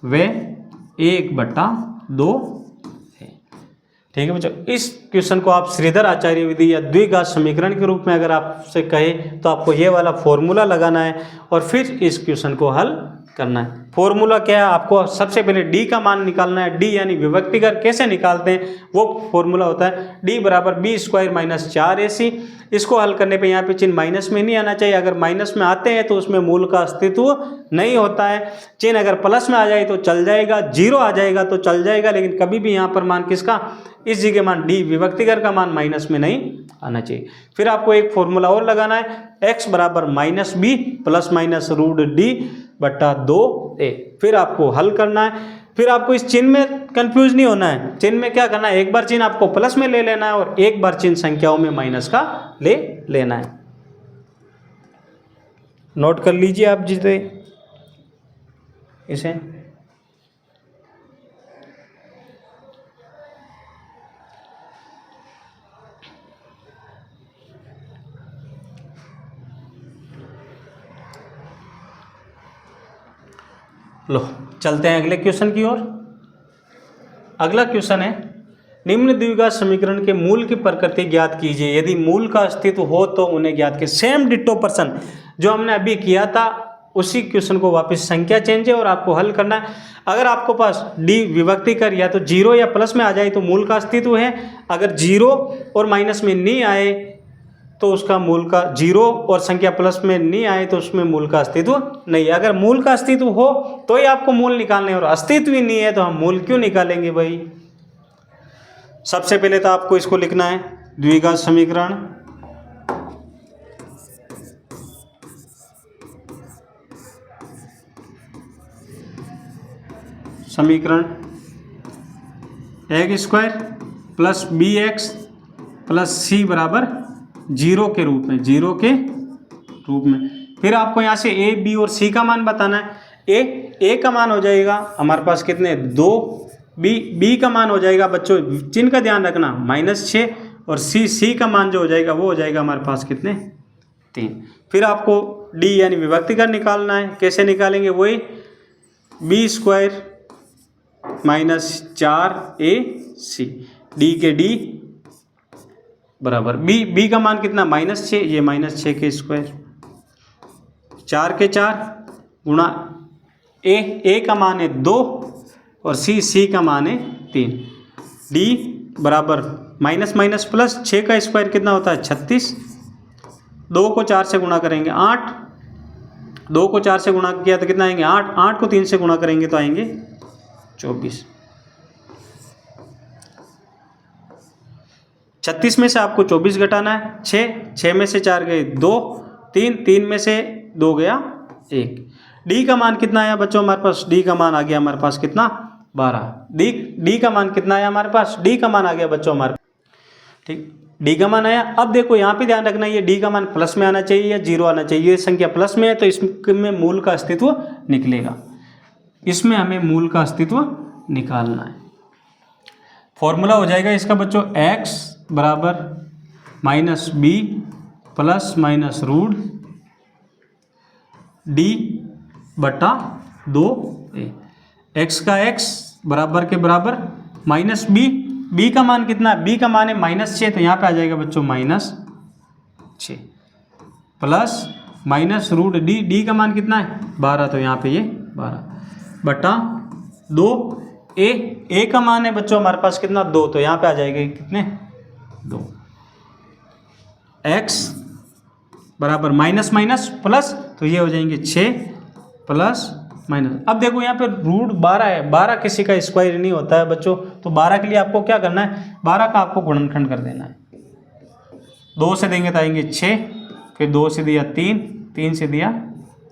व 1/2 है। ठीक है बच्चों, इस क्वेश्चन को आप श्रीधर आचार्य विधि या द्विघात समीकरण के रूप में अगर आपसे कहे तो आपको ये वाला फॉर्मूला लगाना है और फिर इस क्वेश्चन को हल करना है। फॉर्मूला क्या है, आपको सबसे पहले d का मान निकालना है। d यानी विभक्तिकर कैसे निकालते हैं, वो फॉर्मूला होता है d बराबर b² - 4ac। इसको हल करने पे यहाँ पे चिन्ह माइनस में नहीं आना चाहिए, अगर माइनस में आते हैं तो उसमें मूल का अस्तित्व नहीं होता है। चिन्ह अगर प्लस में आ जाए तो चल जाएगा, 0 आ जाएगा तो चल जाएगा, लेकिन कभी भी यहाँ पर मान किसका, इस जगह मान d विभक्तिकर का मान माइनस में नहीं आना चाहिए। फिर आपको एक फॉर्मूला और लगाना है, x बराबर -b प्लस माइनस √d/2a। फिर आपको हल करना है। फिर आपको इस चिन्ह में कंफ्यूज नहीं होना है। चिन्ह में क्या करना है, एक बार चिन्ह आपको प्लस में ले लेना है और एक बार चिन्ह संख्याओं में माइनस का ले लेना है। नोट कर लीजिए आप जिसे इसे। लो चलते हैं अगले क्वेश्चन की ओर। अगला क्वेश्चन है, निम्न द्विघात समीकरण के मूल की प्रकृति ज्ञात कीजिए। यदि मूल का अस्तित्व हो तो उन्हें ज्ञात कीजिए। सेम डिट्टो पर्सन जो हमने अभी किया था उसी क्वेश्चन को वापस, संख्या चेंज है और आपको हल करना है। अगर आपको पास डी विभक्तिकर या तो 0 या प्लस में आ जाए तो मूल का अस्तित्व है, अगर 0 और माइनस में नहीं आए तो उसका मूल का 0 और संख्या प्लस में नहीं आए तो उसमें मूल का अस्तित्व नहीं है। अगर मूल का अस्तित्व हो तो ही आपको मूल निकालने, और अस्तित्व ही नहीं है तो हम मूल क्यों निकालेंगे भाई। सबसे पहले तो आपको इसको लिखना है, द्विघात समीकरण a² plus bx plus c बराबर 0 के रूप में, 0 के रूप में। फिर आपको यहाँ से a, b और c का मान बताना है। a का मान हो जाएगा हमारे पास कितने 2, b का मान हो जाएगा बच्चों, चिन्ह का ध्यान रखना, -6, और c का मान जो हो जाएगा वो हो जाएगा हमारे पास कितने 3। फिर आपको d यानी विभक्तिकर निकालना है। कैसे निकालेंगे, वही b² - 4ac, d के d बराबर b का मान कितना -6, ये -6 के स्क्वायर, 4 के 4 गुणा a का मान है 2 और c का मान है 3। d बराबर माइनस प्लस 6 का स्क्वायर कितना होता है 36, 2 को 4 से गुणा करेंगे 8, 2 को 4 से गुणा किया तो कितना आएंगे 8, 8 को 3 से गुणा करेंगे तो आएंगे 24। 36 में से आपको 24 घटाना है, 6 में से 4 गए 2, 3 में से 2 गया 1। डी का मान कितना आया बच्चों हमारे पास, डी का मान आ गया हमारे पास कितना 12। डी का मान कितना आया हमारे पास, डी का मान आ गया बच्चों हमारे, ठीक। डी का मान आया। अब देखो यहाँ पे ध्यान रखना, ये डी का मान प्लस में आना चाहिए या जीरो आना चाहिए। ये संख्या प्लस में है तो इसमें मूल का अस्तित्व निकलेगा, इसमें हमें मूल का अस्तित्व निकालना है। फॉर्मूला हो जाएगा इसका बच्चों x बराबर minus B plus minus root D बटा 2a। x का x बराबर के बराबर माइनस बी का मान कितना है, b का मान है -6, तो यहाँ पे आ जाएगा बच्चों -6 प्लस माइनस रूट डी का मान कितना है 12, तो यहाँ पे ये 12 बटा 2a का मान है बच्चों हमारे पास कितना 2, तो यहाँ पे आ जाएगा कितने 2। x बराबर माइनस माइनस प्लस, तो ये हो जाएंगे 6 प्लस माइनस। अब देखो यहाँ पे रूट 12 है, 12 किसी का स्क्वायर नहीं होता है बच्चों, तो 12 के लिए आपको क्या करना है, 12 का आपको गुणनखंड कर देना है। 2 से देंगे तो आएंगे 6, फिर 2 से दिया 3, 3 से दिया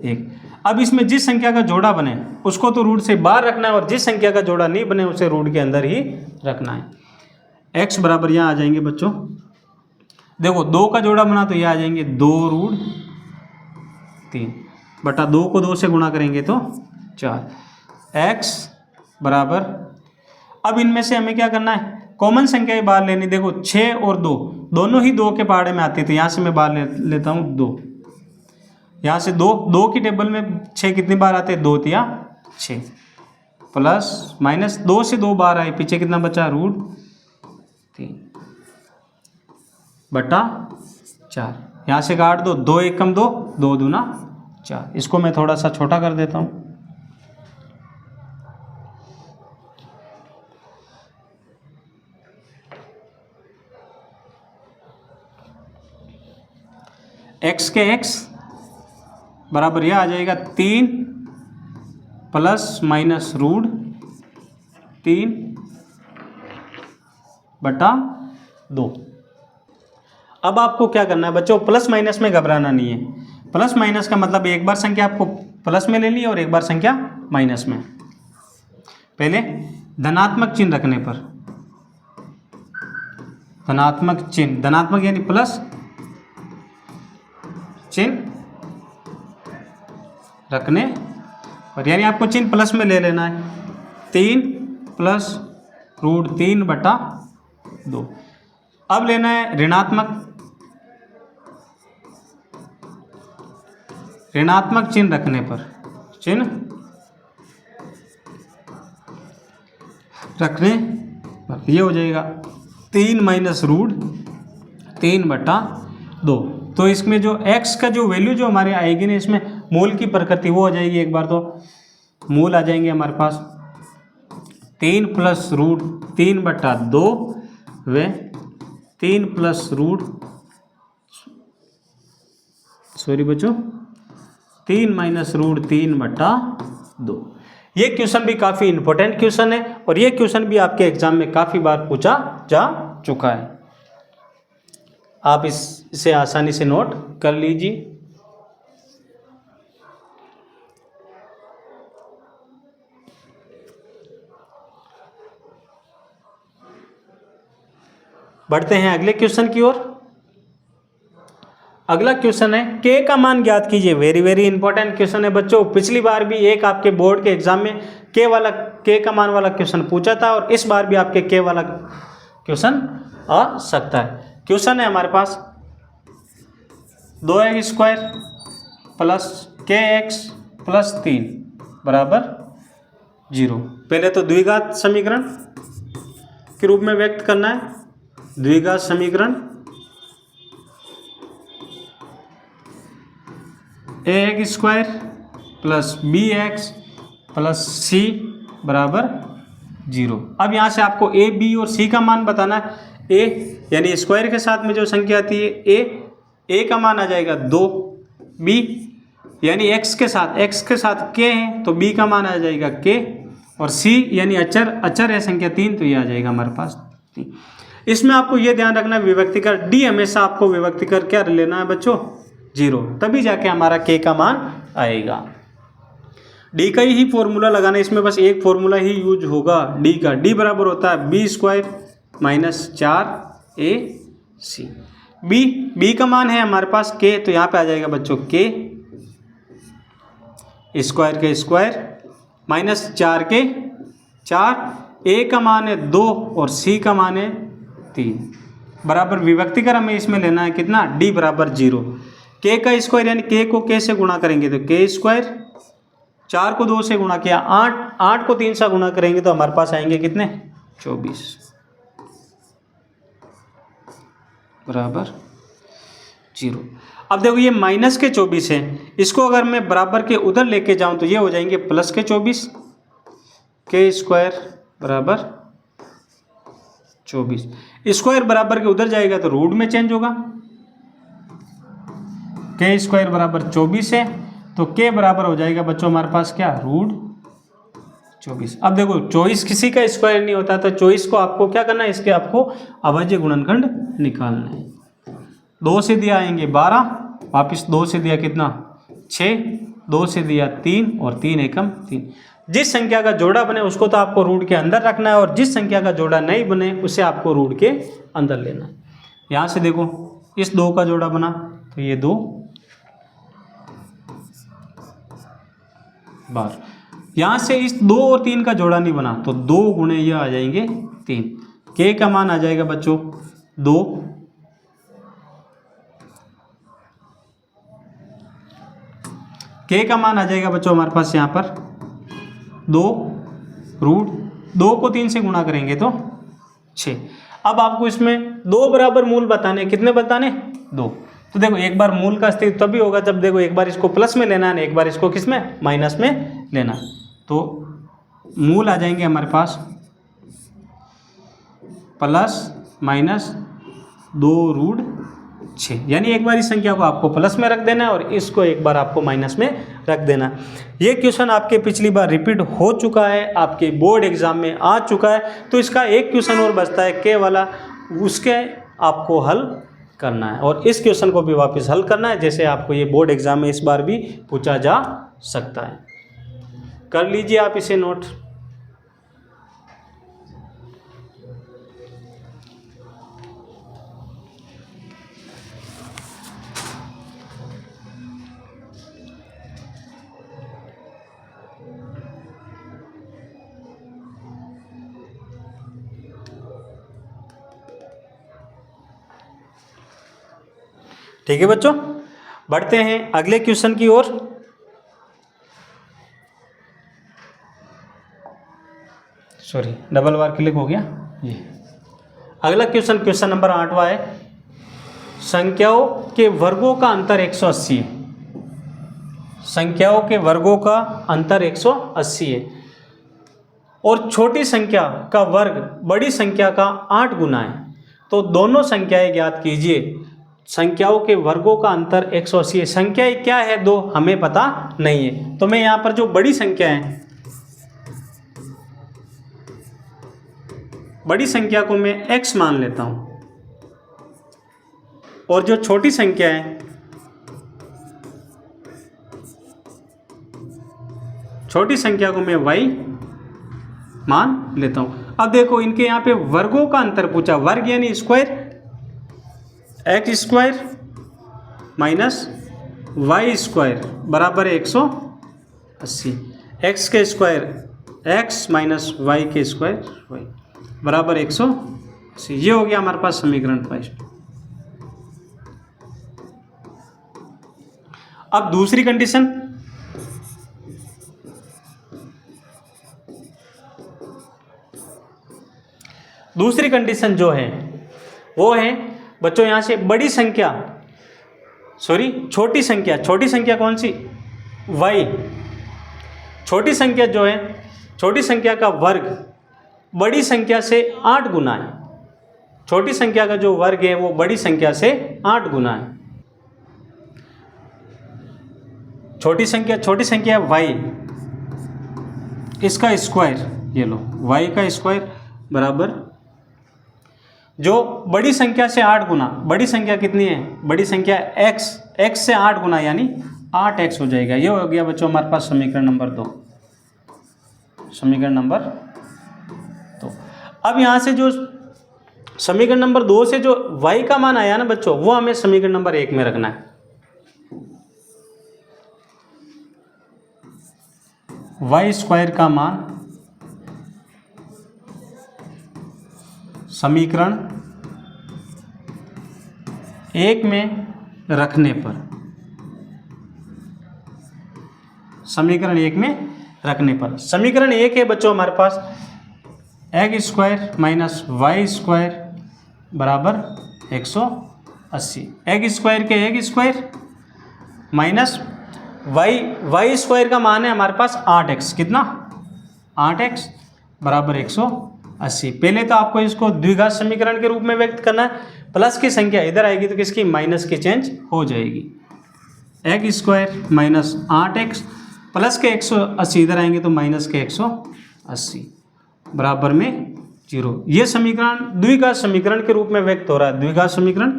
1। अब इसमें जिस संख्या का जोड़ा बने उसको तो रूट से बाहर रखना है, और जिस संख्या का जोड़ा नहीं बने उसे रूट के अंदर ही रखना है। x बराबर यहाँ आ जाएंगे बच्चों, देखो 2 का जोड़ा बना तो ये आ जाएंगे 2 रूट 3 बटा 2 को 2 से गुणा करेंगे तो 4। x बराबर, अब इनमें से हमें क्या करना है, कॉमन संख्या बाहर लेनी। देखो 6 और 2 दोनों ही 2 के पहाड़े में आती है, तो यहाँ से मैं बाहर लेता हूँ 2, यहाँ से 2 की टेबल में 6 कितनी बार आते हैं, 2 तिया 6 प्लस माइनस 2 से 2 बार आए, पीछे कितना बचा रूट 3 बटा 4। यहाँ से काट दो, 2 एकम 2, 2 दूना 4। इसको मैं थोड़ा सा छोटा कर देता हूँ। x के x बराबर यह आ जाएगा 3 प्लस माइनस रूट 3 बटा 2। अब आपको क्या करना है बच्चों, प्लस माइनस में घबराना नहीं है। प्लस माइनस का मतलब एक बार संख्या आपको प्लस में लेनी है और एक बार संख्या माइनस में। पहले धनात्मक चिन्ह रखने पर, धनात्मक चिन्ह, धनात्मक यानी प्लस चिन्ह रखने पर, यानी आपको चिन्ह प्लस में ले लेना है। 3 प्लस रूट 3 बटा 2। अब लेना है ऋणात्मक चिन्ह रखने पर, चिन्ह रखने पर ये हो जाएगा 3 माइनस रूट 3 बटा 2। तो इसमें जो x का जो वैल्यू जो हमारे आएगी ना, इसमें मूल की प्रकृति वो हो जाएगी। एक बार तो मूल आ जाएंगे हमारे पास 3 प्लस रूट 3 बटा 2 व 3 प्लस रूट, सॉरी बच्चों, 3 माइनस रूट 3 बटा 2। ये क्वेश्चन भी काफ़ी इंपॉर्टेंट क्वेश्चन है, और ये क्वेश्चन भी आपके एग्जाम में काफ़ी बार पूछा जा चुका है। आप इसे आसानी से नोट कर लीजिए। बढ़ते हैं अगले क्वेश्चन की ओर। अगला क्वेश्चन है k का मान ज्ञात कीजिए। वेरी वेरी इंपॉर्टेंट क्वेश्चन है बच्चों। पिछली बार भी एक आपके बोर्ड के एग्जाम में k का मान वाला क्वेश्चन पूछा था, और इस बार भी आपके k वाला क्वेश्चन आ सकता है। क्वेश्चन है हमारे पास 2x square plus kx plus 3 बराबर 0। पहले तो द्विघात समीकरण के रूप में व्यक्त करना है। द्विघात समीकरण ax square plus bx plus c बराबर 0। अब यहाँ से आपको a b और c का मान बताना है। a यानी स्क्वायर के साथ में जो संख्या आती है a का मान आ जाएगा 2, b यानी x के साथ k है तो b का मान आ जाएगा k, और c यानी अचर है संख्या 3, तो ये आ जाएगा हमारे पास 3। इसमें आपको ये ध्यान रखना है विभक्ति कर d हमेशा आपको विभक्ति कर क्या लेना है बच्चों 0, तभी जाके हमारा k का मान आएगा। d का ही फॉर्मूला लगाना है, इसमें बस एक फॉर्मूला ही यूज होगा d का। d बराबर होता है b स्क्वायर माइनस 4a सी। बी का मान है हमारे पास के, तो यहाँ पे आ जाएगा बच्चों के स्क्वायर के स्क्वायर माइनस 4 के 4, ए का मान है 2 और सी का मान है 3 बराबर विभक्ति कर हमें इसमें लेना है कितना, डी बराबर 0। के का स्क्वायर यानी के को के से गुणा करेंगे तो के स्क्वायर, 4 को 2 से गुणा किया 8, 8 को 3 से गुणा करेंगे तो हमारे पास आएंगे कितने 24 बराबर 0। अब देखो ये माइनस के 24 है, इसको अगर मैं बराबर के उधर लेके जाऊं तो ये हो जाएंगे प्लस के 24, के स्क्वायर बराबर 24। स्क्वायर बराबर के उधर जाएगा तो रूट में चेंज होगा, के स्क्वायर बराबर 24 है तो के बराबर हो जाएगा बच्चों हमारे पास क्या, रूट 24। अब देखो 24 किसी का स्क्वायर नहीं होता, तो 24 को आपको क्या करना है, इसके आपको अभाज्य गुणनखंड निकालना है। 2 से दिया आएंगे 12, वापिस 2 से दिया कितना 6, 2 से दिया 3 और 3 एकम 3। जिस संख्या का जोड़ा बने उसको तो आपको रूट के अंदर रखना है, और जिस संख्या का जोड़ा नहीं बने उसे आपको रूट के अंदर लेना है। यहाँ से देखो इस 2 का जोड़ा बना तो ये 2 बार, यहाँ से इस 2 और 3 का जोड़ा नहीं बना तो 2 गुणे ये आ जाएंगे 3। के का मान आ जाएगा बच्चों 2, के का मान आ जाएगा बच्चों हमारे पास यहाँ पर 2 रूट 2 को 3 से गुणा करेंगे तो 6। अब आपको इसमें 2 बराबर मूल बताने, कितने बताने 2। तो देखो एक बार मूल का अस्तित्व तभी होगा जब देखो एक बार इसको प्लस में लेना है, एक बार इसको किस में माइनस में लेना। तो मूल आ जाएंगे हमारे पास प्लस माइनस 2 रूट 6, यानी एक बार इस संख्या को आपको प्लस में रख देना है और इसको एक बार आपको माइनस में रख देना। ये क्वेश्चन आपके पिछली बार रिपीट हो चुका है, आपके बोर्ड एग्जाम में आ चुका है, तो इसका एक क्वेश्चन और बचता है के वाला, उसके आपको हल करना है और इस क्वेश्चन को भी वापस हल करना है, जैसे आपको ये बोर्ड एग्जाम में इस बार भी पूछा जा सकता है। कर लीजिए आप इसे नोट। ठीक है बच्चों, बढ़ते हैं अगले क्वेश्चन की ओर। सॉरी डबल बार क्लिक हो गया। ये अगला क्वेश्चन, क्वेश्चन नंबर 8वां है, संख्याओं के वर्गों का अंतर 180 है। संख्याओं के वर्गों का अंतर 180 है और छोटी संख्या का वर्ग बड़ी संख्या का 8 गुना है। तो दोनों संख्याएं ज्ञात कीजिए। संख्याओं के वर्गों का अंतर 180 है। संख्याएं क्या है दो हमें पता नहीं है, तो मैं यहाँ पर जो बड़ी संख्या है, बड़ी संख्या को मैं x मान लेता हूँ और जो छोटी संख्या है, छोटी संख्या को मैं y मान लेता हूँ। अब देखो इनके यहाँ पे वर्गों का अंतर पूछा, वर्ग यानी square, X square minus Y square बराबर 180। एक्स के स्क्वायर एक्स माइनस वाई के स्क्वायर वाई बराबर 180। ये हो गया हमारे पास समीकरण 5। अब दूसरी कंडीशन, दूसरी कंडीशन जो है वो है बच्चों यहाँ से बड़ी संख्या, सॉरी छोटी संख्या, छोटी संख्या कौन सी y, छोटी संख्या जो है, छोटी संख्या का वर्ग बड़ी संख्या से 8 गुना है। छोटी संख्या का जो वर्ग है वो बड़ी संख्या से 8 गुना है। छोटी संख्या y, इसका स्क्वायर, ये लो y का स्क्वायर बराबर जो बड़ी संख्या से 8 गुना, बड़ी संख्या कितनी है, बड़ी संख्या x से 8 गुना यानी 8x हो जाएगा। ये हो गया बच्चों हमारे पास समीकरण नंबर 2, समीकरण नंबर 2। अब यहाँ से जो समीकरण नंबर 2 से जो y का मान आया ना बच्चों, वो हमें समीकरण नंबर 1 में रखना है। वाई स्क्वायर का मान समीकरण 1 में रखने पर, समीकरण 1 में रखने पर, समीकरण 1 है बच्चों हमारे पास X square minus Y square बराबर 180। एक्स स्क्वायर के X square minus Y square का मान है हमारे पास 8x, कितना 8x बराबर 180। पहले तो आपको इसको द्विघात समीकरण के रूप में व्यक्त करना है, प्लस की संख्या इधर आएगी तो किसकी माइनस की चेंज हो जाएगी। X square minus 8x plus के 180 इधर आएंगे तो माइनस के 180 बराबर में 0। ये समीकरण द्विघात समीकरण के रूप में व्यक्त हो रहा है। द्विघात समीकरण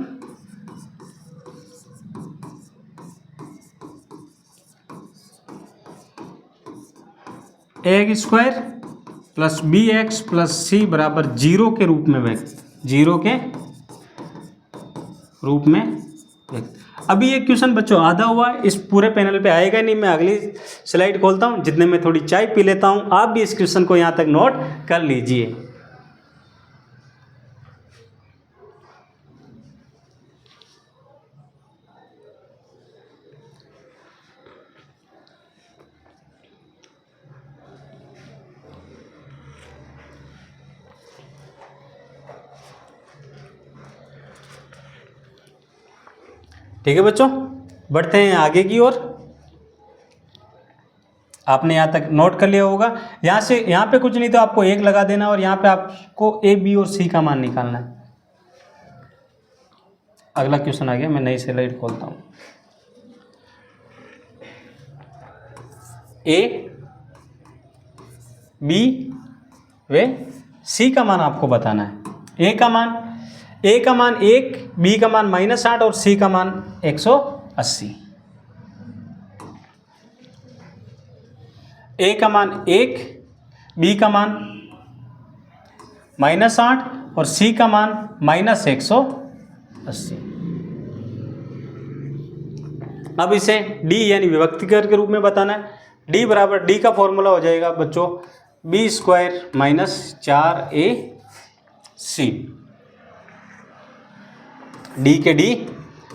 X square plus B X plus C बराबर 0 के रूप में व्यक्त, 0 के रूप में व्यक्त। अभी ये क्वेश्चन बच्चों आधा हुआ, इस पूरे पैनल पे आएगा नहीं। मैं अगली स्लाइड खोलता हूँ, जितने में थोड़ी चाय पी लेता हूँ। आप भी इस क्वेश्चन को यहाँ तक नोट कर लीजिए। ठीक है बच्चों, बढ़ते हैं आगे की ओर। आपने यहाँ तक नोट कर लिया होगा। यहाँ से यहाँ पे कुछ नहीं तो आपको 1 लगा देना और यहाँ पे आपको ए बी और सी का मान निकालना है। अगला क्वेश्चन आ गया, मैं नई स्लाइड खोलता हूँ। ए बी व सी का मान आपको बताना है। ए का मान 1, बी का मान -8 और सी का मान 180। ए का मान 1, बी का मान -8 और सी का मान -180। अब इसे डी यानी विभक्तिकर के रूप में बताना है। डी बराबर, डी का फॉर्मूला हो जाएगा बच्चों B square minus 4ac। D के डी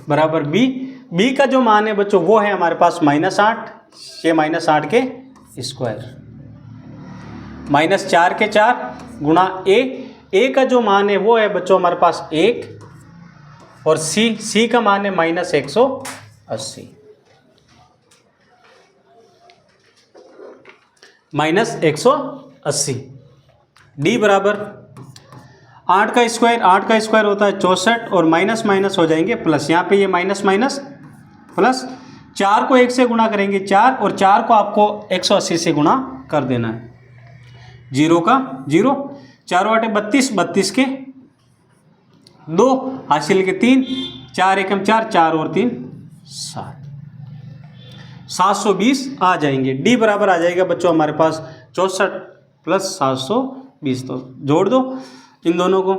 बराबर बी का जो मान है बच्चों वो है हमारे पास -8, ये -8 के स्क्वायर, -4 के 4 गुणा ए का जो मान है वो है बच्चों हमारे पास 1 और सी का मान है -180। -180। डी बराबर 8 का स्क्वायर होता है 64 और माइनस माइनस हो जाएंगे प्लस। यहाँ पे ये माइनस माइनस प्लस, 4 को 1 से गुणा करेंगे 4 और 4 को आपको 180 से गुणा कर देना है। 0 का 0, 4 वाटे 32, 32 के 2 हासिल के 3, 4 एकम 4, 4 और 3 7, 720 आ जाएंगे। डी बराबर आ जाएगा बच्चों हमारे पास 64 प्लस 720। तो जोड़ दो इन दोनों को,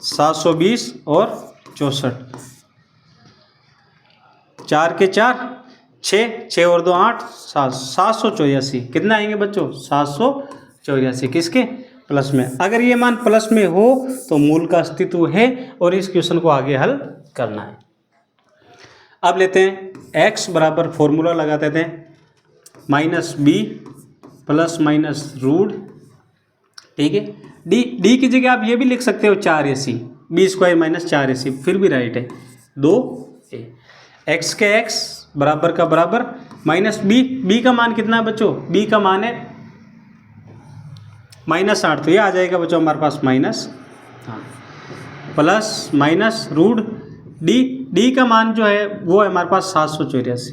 720 और 64, 4 के 4 6 और 2 8, 784। कितना आएंगे बच्चों 784 किसके प्लस में। अगर ये मान प्लस में हो तो मूल का अस्तित्व है और इस क्वेश्चन को आगे हल करना है। अब लेते हैं x बराबर, फॉर्मूला लगा देते हैं -b प्लस माइनस रूट। ठीक है, डी की जगह आप ये भी लिख सकते हो 4ac, B square minus 4ac, फिर भी राइट है 2a। x के x बराबर का बराबर माइनस बी का मान कितना है बच्चों, बी का मान है -8, तो ये आ जाएगा बच्चों हमारे पास प्लस माइनस रूट डी का मान जो है वो है हमारे पास 784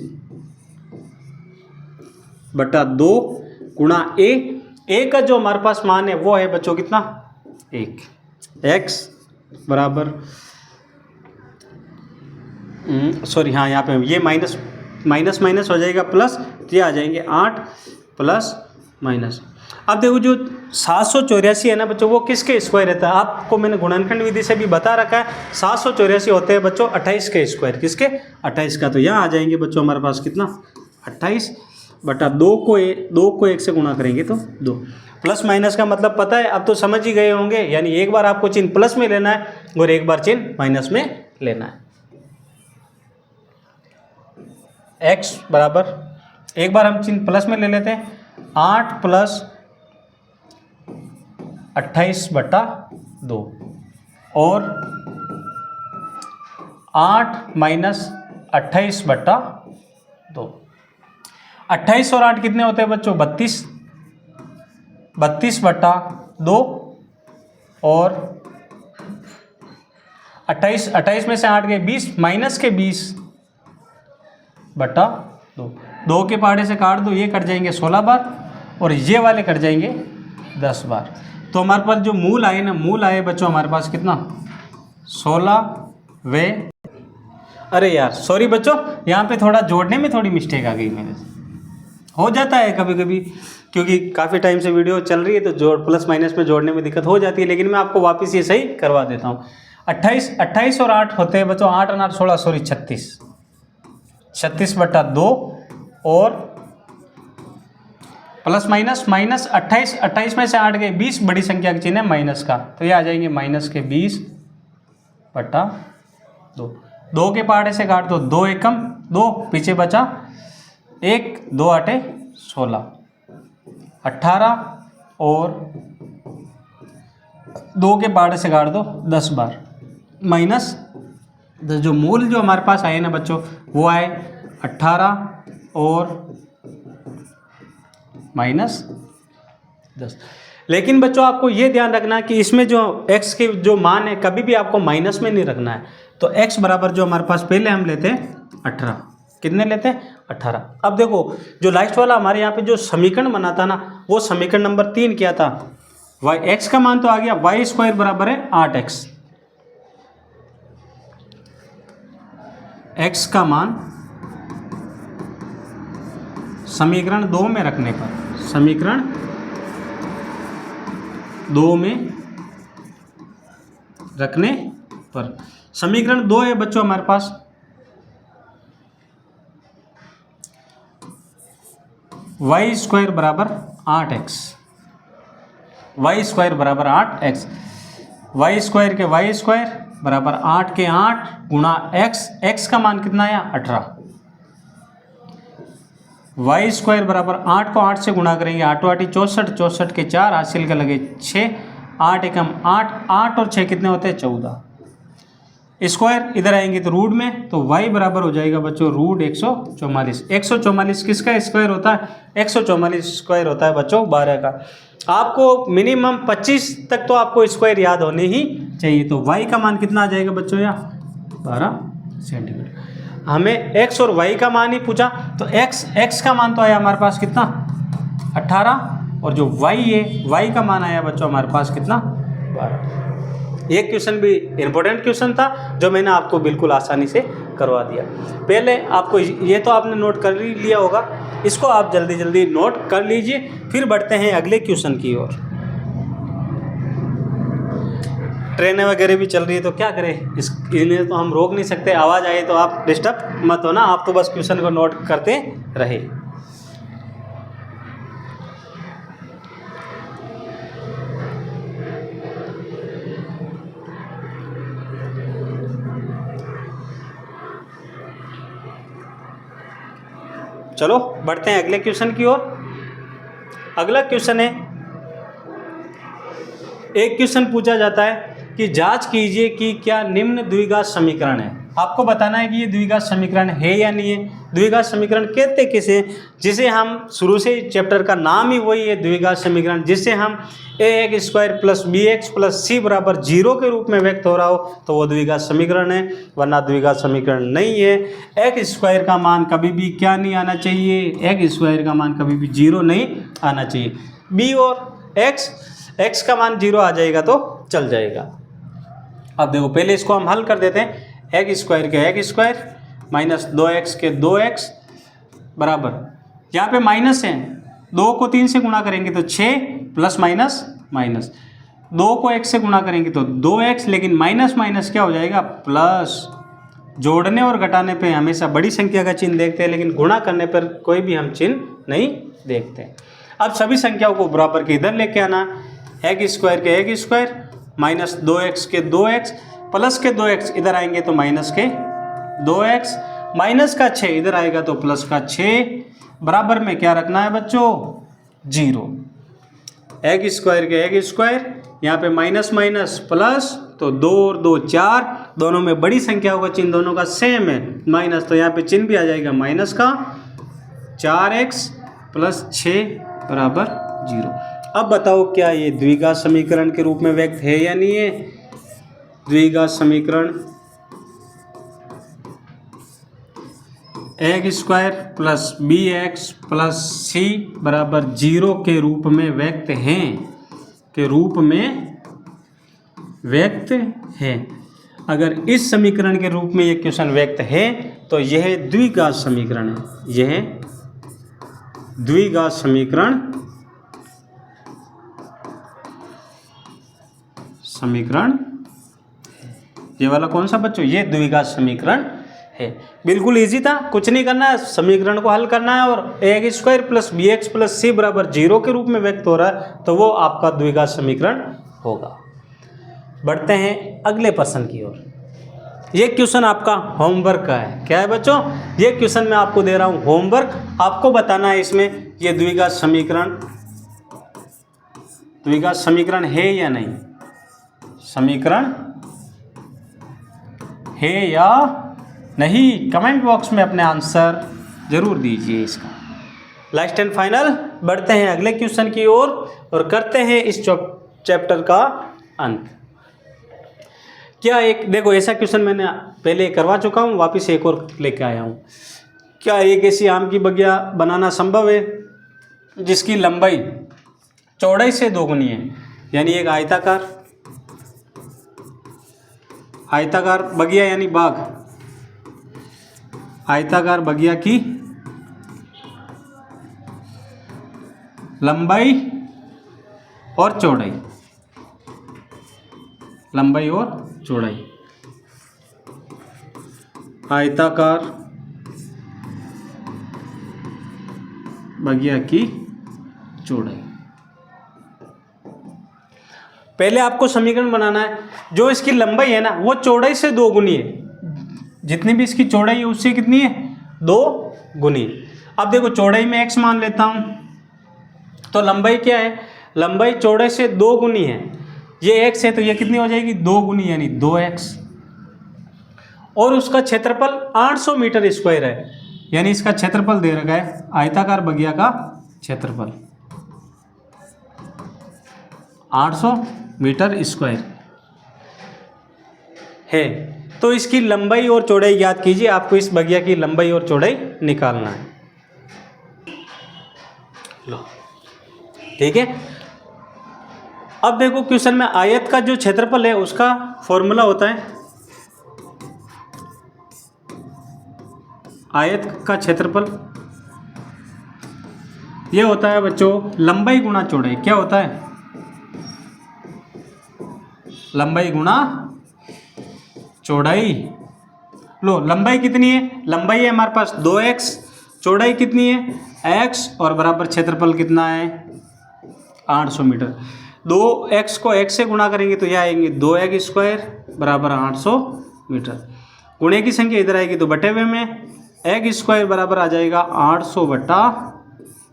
बटा 2 गुणा ए का जो हमारे पास मान है वो है बच्चों कितना 1। x बराबर सॉरी हाँ यहाँ पे ये माइनस माइनस हो जाएगा प्लस, ये आ जाएंगे 8 प्लस माइनस। अब देखो जो 784 है ना बच्चों, वो किसके स्क्वायर रहता है? आपको मैंने गुणनखंड विधि से भी बता रखा है, 784 होते हैं बच्चों 28 के स्क्वायर। किसके? 28 का। तो यहाँ आ जाएंगे बच्चों हमारे पास कितना? 28 बटा 2 को 1 से गुणा करेंगे तो 2। प्लस माइनस का मतलब पता है, अब तो समझ ही गए होंगे, यानी एक बार आपको चिन्ह प्लस में लेना है और एक बार चिन्ह माइनस में लेना है। x बराबर, एक बार हम चिन्ह प्लस में ले लेते हैं, 8 प्लस 28 बटा 2 और 8 माइनस 28 बटा 2। 28 और 8 कितने होते हैं बच्चों? 32। 32 बटा 2 और 28 में से 8 गए 20, माइनस के 20 बटा 2। 2 के पहाड़े से काट दो, ये कट जाएंगे 16 बार और ये वाले कट जाएंगे 10 बार। तो हमारे पास जो मूल आए ना, मूल आए बच्चों हमारे पास कितना? 16 वे, अरे यार सॉरी बच्चों, यहाँ पे थोड़ा जोड़ने में थोड़ी मिस्टेक आ गई मेरे से। हो जाता है कभी कभी, क्योंकि काफ़ी टाइम से वीडियो चल रही है तो जोड़ प्लस माइनस में जोड़ने में दिक्कत हो जाती है, लेकिन मैं आपको वापस ये सही करवा देता हूँ। 28 और 8 होते हैं बच्चों, 8 और 8 16, सॉरी 36 बटा 2 और प्लस माइनस 28 में से 8 गए 20, बड़ी संख्या का चिन्ह है माइनस का, तो ये आ जाएंगे माइनस के 20 बटा 2। 2 के पहाड़े से काट दो, 2 एकम 2, पीछे बचा 1, 2 8 16, 18 और 2 के पहाड़े से काट दो 10 बार, माइनस जो मूल जो हमारे पास आए ना बच्चों वो आए 18 और माइनस 10। लेकिन बच्चों आपको ये ध्यान रखना कि इसमें जो x के जो मान है कभी भी आपको माइनस में नहीं रखना है। तो x बराबर जो हमारे पास पहले हम लेते हैं 18, कितने लेते हैं? 18। अब देखो जो लास्ट वाला हमारे यहाँ पे जो समीकरण बना था ना, वो समीकरण नंबर 3 क्या था? x का मान तो आ गया, y स्क्वायर बराबर है 8x। x का मान समीकरण 2 में रखने पर, समीकरण 2 में रखने पर, समीकरण 2 है बच्चों हमारे पास, y स्क्वायर बराबर 8x, y स्क्वायर बराबर 8x, y स्क्वायर के y स्क्वायर बराबर 8 के 8 गुणा x का मान कितना आया? 18। y स्क्वायर बराबर 8 को 8 से गुणा करेंगे, 8 8 64, 64 के 4 हासिल का लगे 6, 8 एकम 8, 8 और 6 कितने होते हैं? 14। स्क्वायर इधर आएंगे तो रूट में, तो y बराबर हो जाएगा बच्चों रूट 144। 144 किसका स्क्वायर होता है? 144 स्क्वायर होता है बच्चों 12 का। आपको मिनिमम 25 तक तो आपको स्क्वायर याद होने ही चाहिए। तो y का मान कितना आ जाएगा बच्चों? यहाँ 12 सेंटीमीटर। हमें x और y का मान ही पूछा, तो x का मान तो आया हमारे पास कितना? 18, और जो y है y का मान आया बच्चों हमारे पास कितना? 12। ये क्वेश्चन भी इम्पोर्टेंट क्वेश्चन था जो मैंने आपको बिल्कुल आसानी से करवा दिया। पहले आपको ये तो आपने नोट कर ही लिया होगा, इसको आप जल्दी जल्दी नोट कर लीजिए, फिर बढ़ते हैं अगले क्वेश्चन की ओर। ट्रेनें वगैरह भी चल रही है तो क्या करें, इन्हें तो हम रोक नहीं सकते, आवाज़ आए तो आप डिस्टर्ब मत होना, आप तो बस क्वेश्चन को नोट करते रहे। चलो बढ़ते हैं अगले क्वेश्चन की ओर। अगला क्वेश्चन है, एक क्वेश्चन पूछा जाता है कि जांच कीजिए कि क्या निम्न द्विघात समीकरण है। आपको बताना है कि ये द्विघात समीकरण है या नहीं है। द्विघात समीकरण कहते किसे, जिसे हम शुरू से चैप्टर का नाम ही वही है द्विघात समीकरण, जिससे हम ax square plus bx plus c बराबर 0 के रूप में व्यक्त हो रहा हो तो वो द्विघात समीकरण है, वरना द्विघात समीकरण नहीं है। x स्क्वायर का मान कभी भी क्या नहीं आना चाहिए? x स्क्वायर का मान कभी भी 0 नहीं आना चाहिए। b और x का मान 0 आ जाएगा तो चल जाएगा। अब देखो पहले इसको हम हल कर देते हैं। एक्स स्क्वायर के एक्स स्क्वायर माइनस 2x के 2x बराबर, यहाँ पे माइनस है, 2 को 3 से गुणा करेंगे तो 6 प्लस माइनस माइनस, 2 को x से गुणा करेंगे तो 2x, लेकिन माइनस माइनस क्या हो जाएगा प्लस। जोड़ने और घटाने पे हमेशा बड़ी संख्या का चिन्ह देखते हैं, लेकिन गुणा करने पर कोई भी हम चिन्ह नहीं देखते। अब सभी संख्याओं को बराबर के इधर लेके आना, x स्क्वायर के x स्क्वायर माइनस 2x के 2x प्लस के 2x इधर आएंगे तो माइनस के 2x, माइनस का 6 इधर आएगा तो प्लस का 6, बराबर में क्या रखना है बच्चों 0। x स्क्वायर के x स्क्वायर, यहाँ पे माइनस माइनस प्लस, तो 2 और 2 4, दोनों में बड़ी संख्याओं का चिन्ह दोनों का सेम है माइनस, तो यहाँ पे चिन्ह भी आ जाएगा माइनस का 4x प्लस 6 बराबर 0। अब बताओ क्या ये द्विघात समीकरण के रूप में व्यक्त है या नहीं है? द्विघात समीकरण x square plus bx plus c बराबर 0 के रूप में व्यक्त हैं, के रूप में व्यक्त है। अगर इस समीकरण के रूप में ये क्वेश्चन व्यक्त है तो यह द्विघात समीकरण है, यह द्विघात समीकरण ये वाला कौन सा बच्चों? ये द्विघात समीकरण है। बिल्कुल इजी था, कुछ नहीं करना है, समीकरण को हल करना है और x square plus bx plus c बराबर 0 के रूप में व्यक्त हो रहा है तो वो आपका द्विघात समीकरण होगा। बढ़ते हैं अगले प्रश्न की ओर। ये क्वेश्चन आपका होमवर्क का है। क्या है बच्चों? ये क्वेश्चन मैं आपको दे रहा हूँ होमवर्क, आपको बताना है इसमें ये द्विघात समीकरण है या नहीं, समीकरण है या नहीं। कमेंट बॉक्स में अपने आंसर जरूर दीजिए इसका। लास्ट एंड फाइनल बढ़ते हैं अगले क्वेश्चन की ओर और करते हैं इस चैप्टर का अंत। क्या एक देखो ऐसा क्वेश्चन मैंने पहले करवा चुका हूँ, वापस एक और लेके आया हूँ। क्या एक ऐसी आम की बगिया बनाना संभव है जिसकी लंबाई चौड़ाई से दोगुनी है? यानी एक आयताकार बगिया यानी बाग, आयताकार बगिया की लंबाई और चौड़ाई, लंबाई और चौड़ाई, आयताकार बगिया की चौड़ाई। पहले आपको समीकरण बनाना है, जो इसकी लंबाई है ना वो चौड़ाई से 2 गुनी है, जितनी भी इसकी चौड़ाई है उससे कितनी है 2 गुनी। अब देखो चौड़ाई में x मान लेता हूं तो लंबाई क्या है, लंबाई चौड़ाई से 2 गुनी है, ये x है तो ये कितनी हो जाएगी 2 गुनी यानी 2x, और उसका क्षेत्रफल 800 मीटर स्क्वायर है, यानी इसका क्षेत्रफल दे रखा है आयताकार बगिया का क्षेत्रफल 800 मीटर स्क्वायर है। तो इसकी लंबाई और चौड़ाई याद कीजिए, आपको इस बगिया की लंबाई और चौड़ाई निकालना है। लो ठीक है। अब देखो क्वेश्चन में आयत का जो क्षेत्रफल है उसका फॉर्मूला होता है, आयत का क्षेत्रफल ये होता है बच्चों लंबाई गुणा चौड़ाई। क्या होता है? लंबाई गुणा चौड़ाई। लो लंबाई कितनी है, लंबाई है हमारे पास 2x, चौड़ाई कितनी है x, और बराबर क्षेत्रफल कितना है 800 मीटर। 2x को x से गुणा करेंगे तो यह आएंगे 2x स्क्वायर बराबर 800 मीटर। गुणे की संख्या इधर आएगी तो बटे हुए में x स्क्वायर बराबर आ जाएगा 800 बटा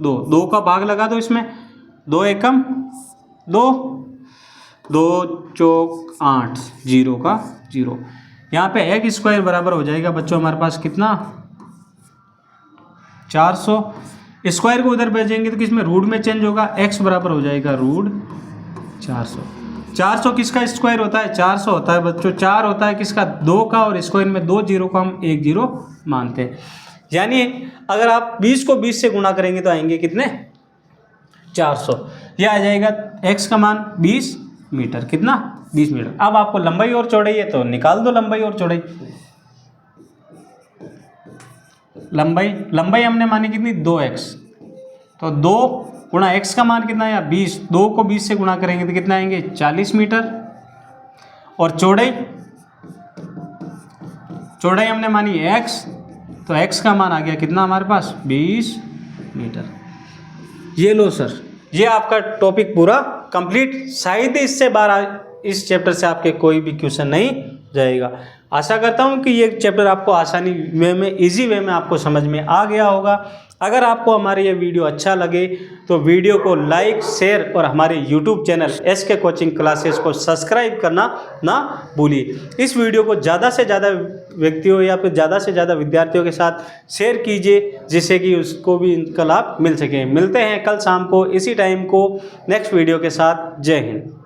2। 2 का भाग लगा दो इसमें, 2 एकम 2, 2 चौक 8, 0 का 0। यहाँ पे x स्क्वायर बराबर हो जाएगा बच्चों हमारे पास कितना 400। स्क्वायर को उधर भेजेंगे तो किसमें रूट में चेंज होगा, x बराबर हो जाएगा रूट 400। 400 किसका स्क्वायर होता है 400 होता है बच्चों, 4 होता है किसका 2 का, और स्क्वायर में 2 जीरो को हम 1 जीरो मानते हैं। यानी अगर आप 20 को 20 से गुणा करेंगे तो आएंगे कितने 400। यह आ जाएगा x का मान 20 मीटर, कितना 20 मीटर। अब आपको लंबाई और चौड़ाई है तो निकाल दो लंबाई और चौड़ाई। लंबाई हमने मानी कितनी 2x, तो 2 गुणा x का मान कितना है 20, 2 को 20 से गुणा करेंगे तो कितना आएंगे 40 मीटर। और चौड़ाई हमने मानी x, तो x का मान आ गया कितना हमारे पास 20 मीटर। ये लो सर, ये आपका टॉपिक पूरा कंप्लीट। शायद इससे 12 इस चैप्टर से आपके कोई भी क्वेश्चन नहीं जाएगा। आशा करता हूँ कि ये चैप्टर आपको आसानी वे में, इजी वे में आपको समझ में आ गया होगा। अगर आपको हमारे ये वीडियो अच्छा लगे तो वीडियो को लाइक, शेयर और हमारे YouTube channel SK coaching classes को सब्सक्राइब करना ना भूलिए। इस वीडियो को ज़्यादा से ज़्यादा व्यक्तियों या फिर ज़्यादा से ज़्यादा विद्यार्थियों के साथ शेयर कीजिए, जिससे कि उसको भी इनका लाभ मिल सके। मिलते हैं कल शाम को इसी टाइम को नेक्स्ट वीडियो के साथ। जय हिंद।